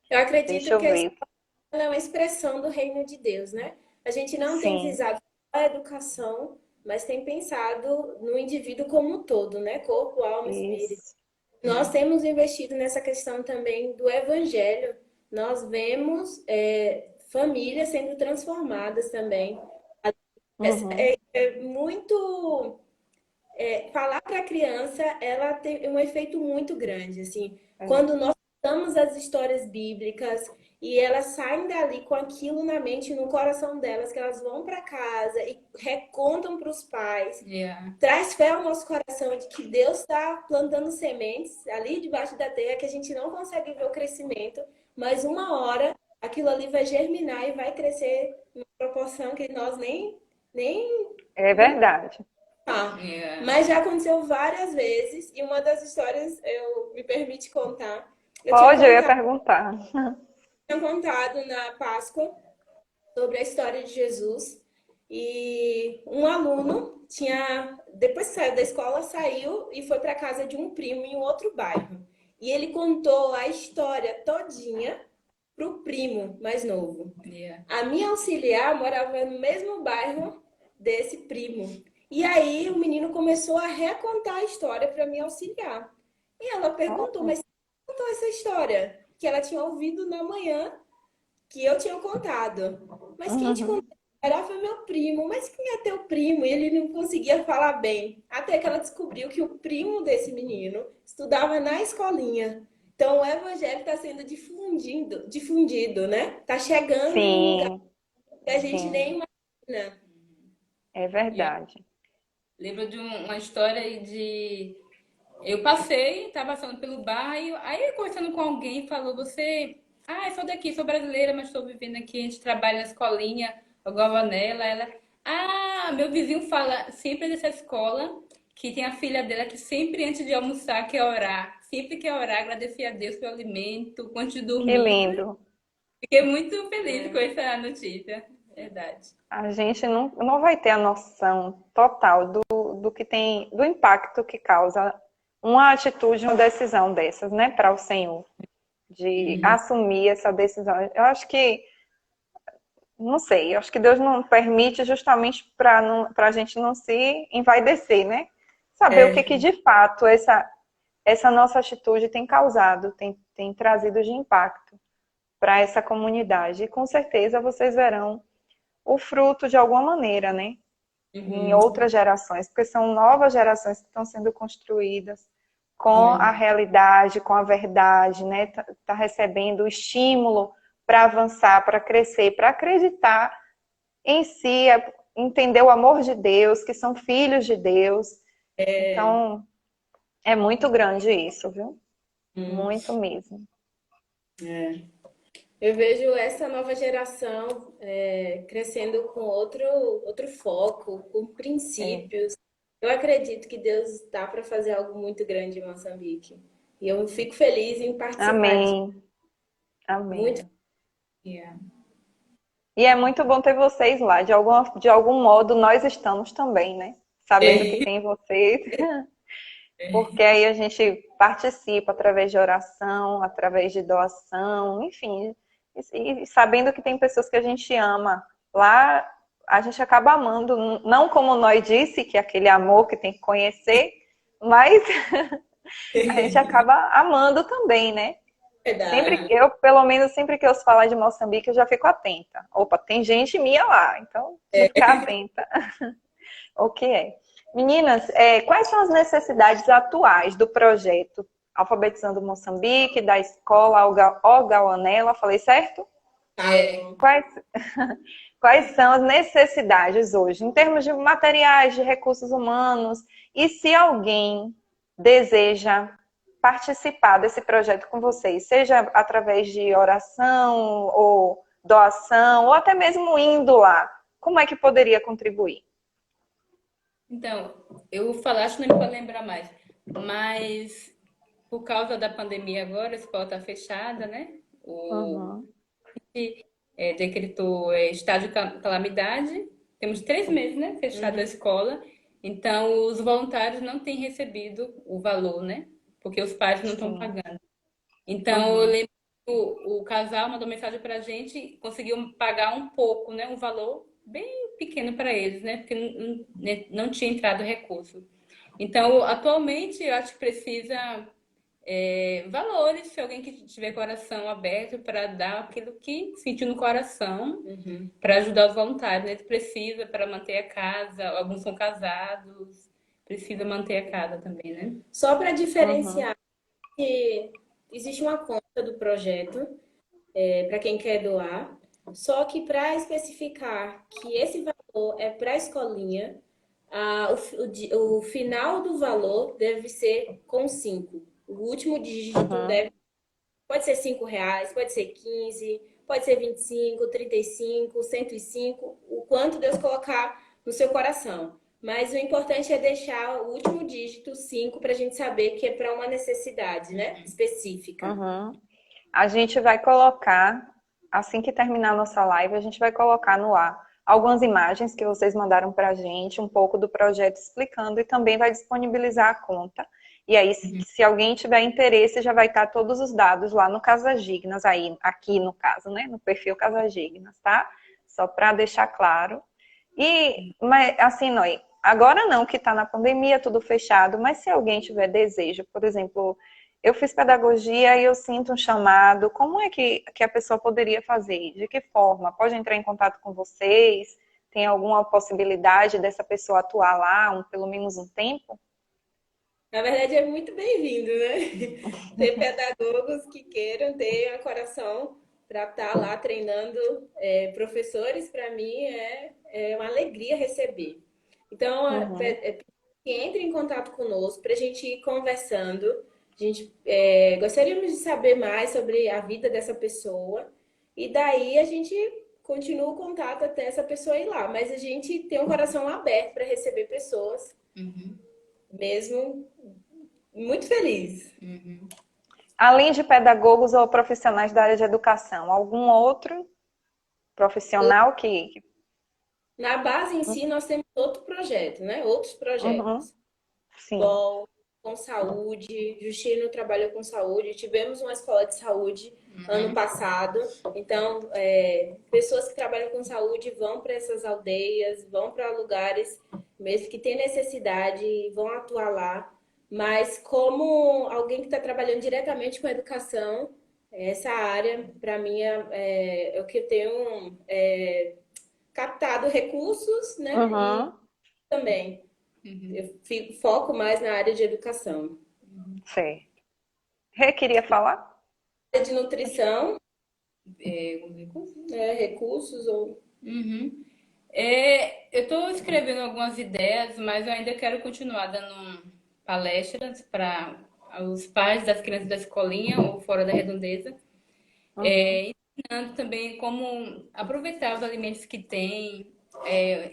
Eu Deixa acredito eu que a ver. escola é uma expressão do reino de Deus, né? A gente não tem Sim, visado só a educação, mas tem pensado no indivíduo como um todo, né? Corpo, alma, espírito. isso. Nós temos investido nessa questão também do evangelho. Nós vemos famílias sendo transformadas também. Uhum. É muito falar para a criança, ela tem um efeito muito grande, assim. Quando nós contamos as histórias bíblicas e elas saem dali com aquilo na mente e no coração delas, que elas vão para casa e recontam para os pais, traz fé ao nosso coração de que Deus está plantando sementes ali debaixo da terra que a gente não consegue ver o crescimento, mas uma hora aquilo ali vai germinar e vai crescer em uma proporção que nós nem É verdade. mas já aconteceu várias vezes e uma das histórias eu me permite contar. Pode, eu ia perguntar. Tinha contado na Páscoa sobre a história de Jesus e um aluno tinha depois que saiu da escola saiu e foi para casa de um primo em um outro bairro e ele contou a história todinha pro primo mais novo. A minha auxiliar morava no mesmo bairro desse primo. E aí o menino começou a recontar a história para me auxiliar. E ela perguntou, mas quem contou essa história? Que ela tinha ouvido na manhã que eu tinha contado. Mas quem te contou? Era foi meu primo. Mas quem é teu primo? E ele não conseguia falar bem. Até que ela descobriu que o primo desse menino estudava na escolinha. Então o evangelho está sendo difundido, né? Está chegando em um lugar Sim, que a gente sim, nem imagina. é verdade. Lembro de uma história de. Eu passei, estava passando pelo bairro, aí conversando com alguém, falou: Você. Ah, eu sou daqui, sou brasileira, mas estou vivendo aqui, a gente trabalha na escolinha, eu gosto nela. Ela. Ah, meu vizinho fala sempre dessa escola, que tem a filha dela que sempre antes de almoçar quer orar. Sempre quer orar, agradecer a Deus pelo alimento, antes de Que dormir. lindo. Fiquei muito feliz com essa notícia. Verdade. A gente não vai ter a noção total do que tem, do impacto que causa uma atitude, uma decisão dessas, né, para o Senhor, de assumir essa decisão. Eu acho que, não sei, eu acho que Deus não permite justamente para a gente não se envaidecer, né? Saber o que de fato essa nossa atitude tem causado, tem trazido de impacto para essa comunidade. E com certeza vocês verão o fruto de alguma maneira, né? Em outras gerações, porque são novas gerações que estão sendo construídas com a realidade, com a verdade, né? Tá recebendo o estímulo para avançar, para crescer, para acreditar em si, entender o amor de Deus, que são filhos de Deus. Então, é muito grande isso, viu? Hum, Muito mesmo. é. Eu vejo essa nova geração crescendo com outro foco, com É. princípios. Eu acredito que Deus está para fazer algo muito grande em Moçambique. E eu fico feliz em participar de Amém. muito. Amém. Yeah. E é muito bom ter vocês lá. De algum modo, nós estamos também, né? Sabendo que tem vocês. Porque aí a gente participa através de oração, através de doação, enfim. E sabendo que tem pessoas que a gente ama. Lá a gente acaba amando, não como nós disse, que é aquele amor que tem que conhecer, mas a gente acaba amando também, né? Verdade. Pelo menos sempre que eu ouço falar de Moçambique, eu já fico atenta. Opa, tem gente minha lá, então tem que ficar atenta. O que é? Meninas, quais são as necessidades atuais do projeto Alfabetizando Moçambique, da escola Ogauanela, falei certo? Falou. Quais, quais são as necessidades hoje, em termos de materiais, de recursos humanos, e se alguém deseja participar desse projeto com vocês, seja através de oração, ou doação, ou até mesmo indo lá, como é que poderia contribuir? Então, eu falaste, não me vou lembrar mais, mas por causa da pandemia agora, a escola está fechada, né? O Uhum, decretou estado de calamidade. Temos 3 meses, né? Fechada a Uhum. escola. Então, os voluntários não têm recebido o valor, né? Porque os pais não estão sim. pagando. Então, eu Uhum, lembro que o casal mandou mensagem para a gente, conseguiu pagar um pouco, né? Um valor bem pequeno para eles, né? Porque não tinha entrado recurso. Então, atualmente, eu acho que precisa valores, se alguém que tiver coração aberto para dar aquilo que sentiu no coração, Uhum. para ajudar os voluntários, né? Precisa para manter a casa, alguns são casados, precisa manter a casa também, né? Só para uhum, diferenciar que existe uma conta do projeto para quem quer doar, só que para especificar que esse valor é para a escolinha, o final do valor deve ser com 5. O último dígito uhum, pode ser R$ 5, pode ser 15, pode ser 25, 35, 105, o quanto Deus colocar no seu coração. Mas o importante é deixar o último dígito 5 para a gente saber que é para uma necessidade, né? Específica. uhum. A gente vai colocar, assim que terminar a nossa live, a gente vai colocar no ar algumas imagens que vocês mandaram para a gente, um pouco do projeto explicando, e também vai disponibilizar a conta. E aí, se alguém tiver interesse, já vai estar todos os dados lá no Casas Dignas, aí, aqui no caso, né? No perfil Casas Dignas, tá? Só para deixar claro. Mas assim, Noé, agora não, que está na pandemia, tudo fechado, mas se alguém tiver desejo, por exemplo, eu fiz pedagogia e eu sinto um chamado, como é que a pessoa poderia fazer? De que forma? Pode entrar em contato com vocês? Tem alguma possibilidade dessa pessoa atuar lá, pelo menos um tempo? Na verdade, é muito bem-vindo, né? Ter pedagogos que queiram ter um coração para estar lá treinando professores, para mim é uma alegria receber. Então, Uhum, que entre em contato conosco para a gente ir conversando. A gente gostaríamos de saber mais sobre a vida dessa pessoa e daí a gente continua o contato até essa pessoa ir lá. Mas a gente tem um coração aberto para receber pessoas, Uhum, mesmo muito feliz. uhum. além de pedagogos ou profissionais da área de educação, algum outro profissional que. Na base em si, nós temos outro projeto, né? Outros Uhum, projetos. sim. Bom, com saúde, Justino trabalha com saúde. Tivemos uma escola de saúde ano passado. Então, pessoas que trabalham com saúde vão para essas aldeias, vão para lugares mesmo que tem necessidade e vão atuar lá. Mas como alguém que está trabalhando diretamente com educação, essa área, para mim, é o que eu tenho captado recursos, né? E Uhum. também eu foco mais na área de educação. Sei. Rê, queria falar? Área de nutrição, Alguns recursos? recursos ou... Uhum. Eu estou escrevendo algumas ideias, mas eu ainda quero continuar dando palestras para os pais das crianças da escolinha ou fora da redondeza, Uhum. ensinando também como aproveitar os alimentos que tem,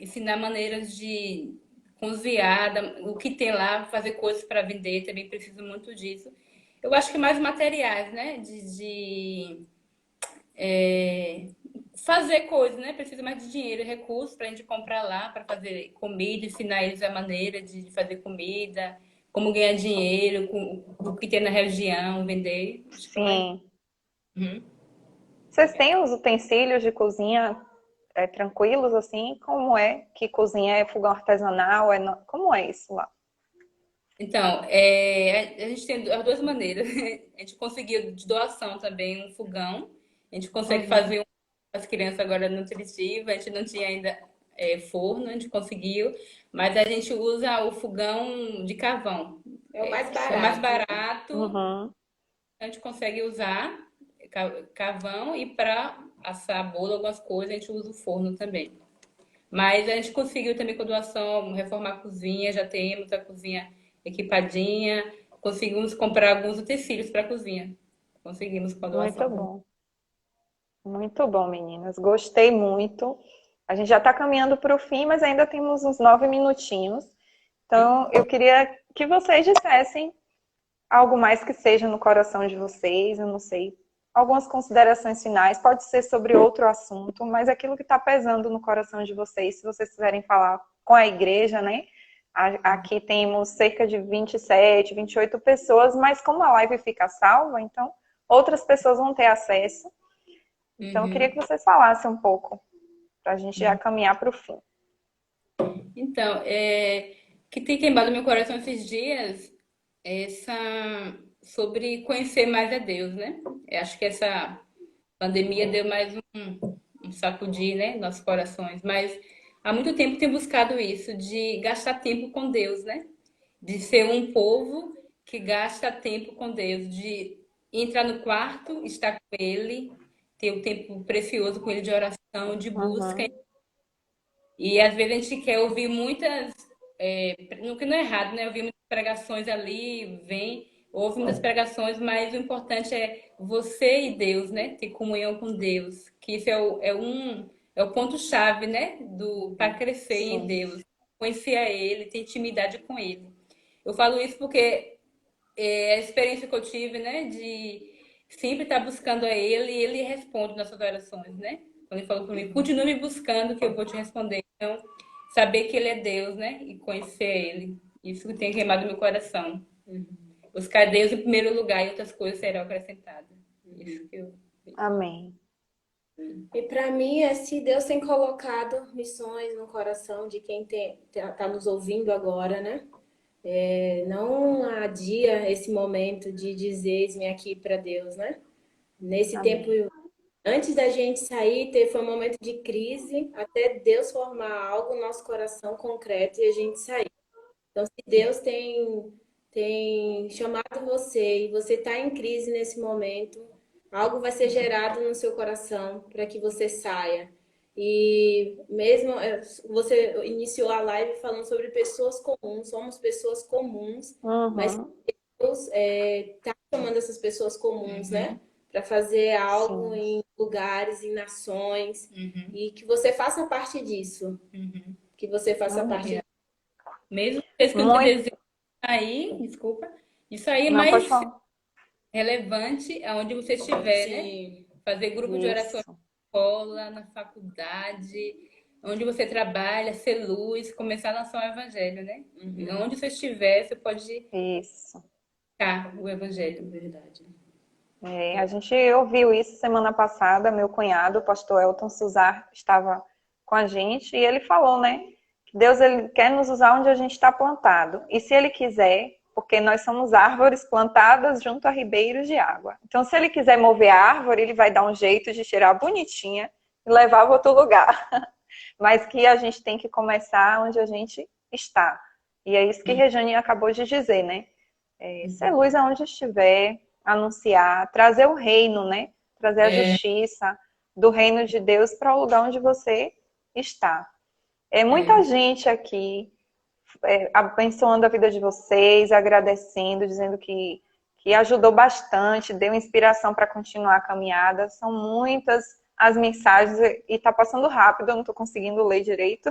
ensinar maneiras de cozinhar, o que tem lá, fazer coisas para vender, também preciso muito disso. Eu acho que mais materiais, né? Fazer coisas, né? Precisa mais de dinheiro e recursos para a gente comprar lá, para fazer comida, ensinar eles a maneira de fazer comida, como ganhar dinheiro, com o que tem na região, vender. Acho que é mais. Sim. Uhum. Vocês têm os utensílios de cozinha tranquilos, assim? Como é que cozinha? É fogão artesanal? Como é isso lá? Então, a gente tem as duas maneiras. A gente conseguiu de doação também um fogão. A gente consegue Uhum. fazer as crianças agora nutritiva. A gente não tinha ainda forno, a gente conseguiu, mas a gente usa o fogão de carvão. É o mais É mais barato, né? barato, Uhum. a gente consegue usar carvão e para assar bolo, algumas coisas, a gente usa o forno também. Mas a gente conseguiu também com a doação reformar a cozinha, já temos a cozinha equipadinha, conseguimos comprar alguns utensílios para a cozinha. Conseguimos com a Muito doação. bom. Muito bom, meninas. Gostei muito. A gente já está caminhando para o fim, mas ainda temos uns 9 minutinhos. Então, eu queria que vocês dissessem algo mais que seja no coração de vocês, eu não sei. Algumas considerações finais, pode ser sobre outro assunto, mas aquilo que está pesando no coração de vocês, se vocês quiserem falar com a igreja, né? Aqui temos cerca de 27, 28 pessoas, mas como a live fica salva, então outras pessoas vão ter acesso. Então, eu queria Uhum. que vocês falassem um pouco, para a gente já caminhar para o fim. Então, que tem queimado meu coração esses dias essa sobre conhecer mais a Deus, né? Eu acho que essa pandemia deu mais um sacudir, né, nossos corações, mas há muito tempo tenho buscado isso, de gastar tempo com Deus, né? De ser um povo que gasta tempo com Deus, de entrar no quarto, estar com Ele, ter um tempo precioso com Ele de oração, de busca. Uhum. E às vezes a gente quer ouvir muitas, no que não é errado, né? Ouvir muitas pregações ali, ouve muitas pregações, mas o importante é você e Deus, né? Ter comunhão com Deus, que isso é o ponto-chave, né? Para crescer em Sim. Deus, conhecer a Ele, ter intimidade com Ele. Eu falo isso porque a experiência que eu tive, né? De sempre estar buscando a Ele e Ele responde nossas orações, né? Quando Ele falou para mim, continue me buscando que eu vou te responder. Então, saber que Ele é Deus, né? E conhecer Ele. Isso que tem queimado meu coração. Buscar Deus em primeiro lugar e outras coisas serão acrescentadas. Isso que eu. Amém. E para mim, é se Deus tem colocado missões no coração de quem tá nos ouvindo agora, né? Não adia esse momento de dizer-me aqui para Deus, né? Nesse tempo, Amém. antes da gente sair, foi um momento de crise, até Deus formar algo no nosso coração concreto e a gente sair. Então, se Deus tem chamado você e você está em crise nesse momento, algo vai ser gerado no seu coração para que você saia. E mesmo você iniciou a live falando sobre pessoas comuns, somos pessoas comuns, mas Uhum. Deus está chamando essas pessoas comuns, né? Para fazer algo Sim. em lugares, em nações, e que você faça parte disso. Que você faça parte Amém. disso. Mesmo vocês que não têm Muito. desejo de sair, desculpa, isso aí é Não, pode mais falar. relevante aonde você estiver, né? Sim. Fazer grupo de oração Isso. na escola, na faculdade, onde você trabalha, ser luz, começar a lançar o evangelho, né? Onde você estiver, você pode Isso. ficar o evangelho. Verdade. A gente ouviu isso semana passada, meu cunhado, o pastor Elton Suzar, estava com a gente e ele falou, né? Que Deus ele quer nos usar onde a gente está plantado. E se ele quiser, porque nós somos árvores plantadas junto a ribeiros de água. Então, se ele quiser mover a árvore, ele vai dar um jeito de tirar bonitinha e levar para outro lugar. Mas que a gente tem que começar onde a gente está. E é isso que Rejane acabou de dizer, né? Ser luz aonde estiver, anunciar, trazer o reino, né? Trazer a justiça do reino de Deus para o lugar onde você está. Muita gente aqui abençoando a vida de vocês, agradecendo, dizendo que ajudou bastante, deu inspiração para continuar a caminhada. São muitas as mensagens e está passando rápido, eu não estou conseguindo ler direito,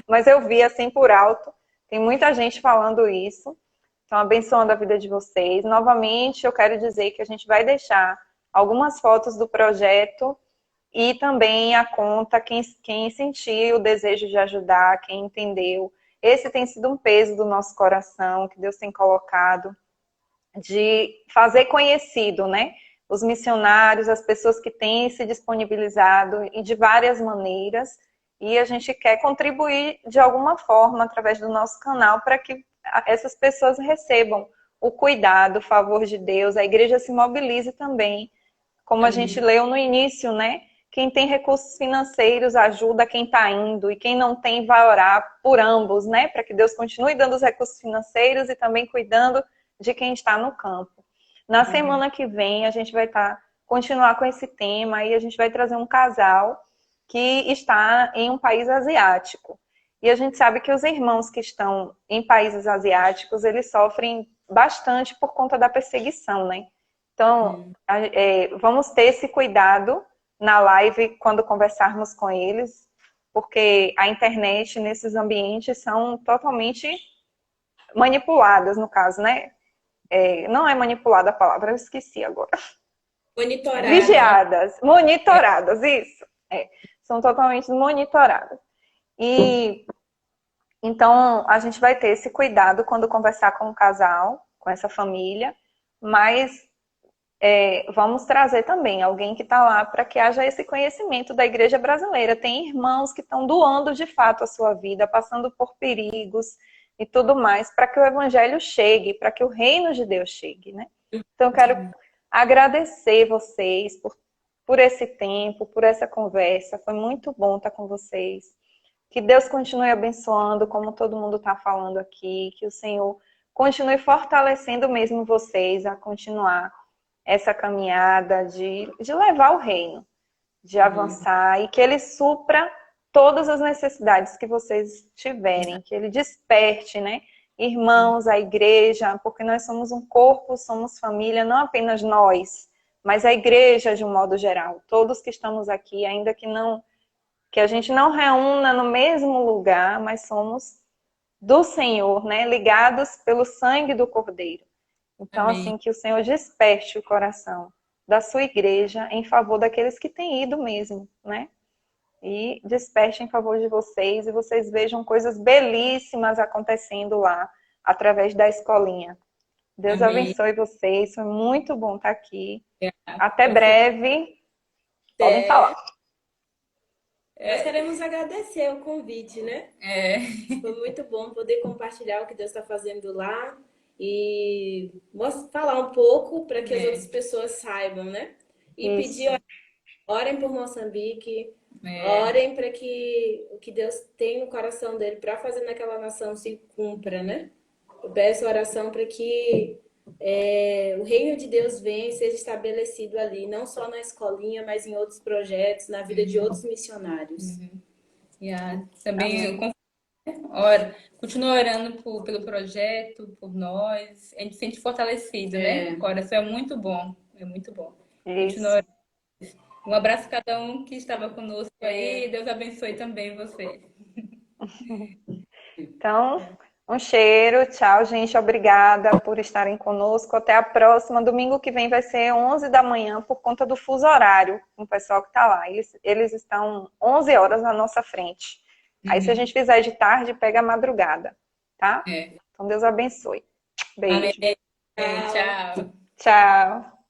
mas eu vi assim por alto. Tem muita gente falando isso. Então, abençoando a vida de vocês. Novamente, eu quero dizer que a gente vai deixar algumas fotos do projeto e também a conta, quem sentiu o desejo de ajudar, quem entendeu. Esse tem sido um peso do nosso coração, que Deus tem colocado, de fazer conhecido, né? Os missionários, as pessoas que têm se disponibilizado e de várias maneiras. E a gente quer contribuir de alguma forma através do nosso canal para que essas pessoas recebam o cuidado, o favor de Deus. A igreja se mobilize também, como a gente leu no início, né? Quem tem recursos financeiros ajuda quem está indo, e quem não tem vai orar por ambos, né? Para que Deus continue dando os recursos financeiros e também cuidando de quem está no campo. Na semana que vem, a gente vai continuar com esse tema e a gente vai trazer um casal que está em um país asiático. E a gente sabe que os irmãos que estão em países asiáticos, eles sofrem bastante por conta da perseguição, né? Então, vamos ter esse cuidado na live quando conversarmos com eles, porque a internet nesses ambientes são totalmente manipuladas, no caso, né? Não é manipulada a palavra, eu esqueci agora. Monitoradas. Vigiadas, monitoradas, isso. São totalmente monitoradas. E então a gente vai ter esse cuidado quando conversar com o casal, com essa família, mas vamos trazer também alguém que está lá para que haja esse conhecimento da igreja brasileira. Tem irmãos que estão doando de fato a sua vida, passando por perigos e tudo mais, para que o evangelho chegue, para que o reino de Deus chegue, né? Então eu quero agradecer vocês por esse tempo, por essa conversa. Foi muito bom estar com vocês. Que Deus continue abençoando, como todo mundo está falando aqui, que o Senhor continue fortalecendo mesmo vocês a continuar essa caminhada de levar o reino, de avançar, e que Ele supra todas as necessidades que vocês tiverem, que Ele desperte, né? Irmãos, a igreja, porque nós somos um corpo, somos família, não apenas nós, mas a igreja de um modo geral. Todos que estamos aqui, ainda que a gente não reúna no mesmo lugar, mas somos do Senhor, né? Ligados pelo sangue do Cordeiro. Então, assim, que o Senhor desperte o coração da sua igreja em favor daqueles que têm ido mesmo, né? E desperte em favor de vocês, e vocês vejam coisas belíssimas acontecendo lá, através da escolinha. Deus abençoe vocês, foi muito bom estar aqui. Até breve. Podem falar. Nós queremos agradecer o convite, né? Foi muito bom poder compartilhar o que Deus está fazendo lá e falar um pouco para que as outras pessoas saibam, né? E pedir, orem por Moçambique, orem para que o que Deus tem no coração dele para fazer naquela nação se cumpra, né? Eu peço oração para que o reino de Deus venha e seja estabelecido ali, não só na escolinha, mas em outros projetos, na vida de outros missionários. Também continua orando pelo projeto, por nós. A gente se sente fortalecido, né? O coração é muito bom. É muito bom. Continua orando. Um abraço a cada um que estava conosco aí. Deus abençoe também você. Então, um cheiro. Tchau, gente. Obrigada por estarem conosco. Até a próxima. Domingo que vem vai ser 11 da manhã por conta do fuso horário com o pessoal que está lá. Eles estão 11 horas na nossa frente. Aí, se a gente fizer de tarde, pega a madrugada, tá? Então, Deus abençoe. Beijo. Amém. Tchau. Tchau.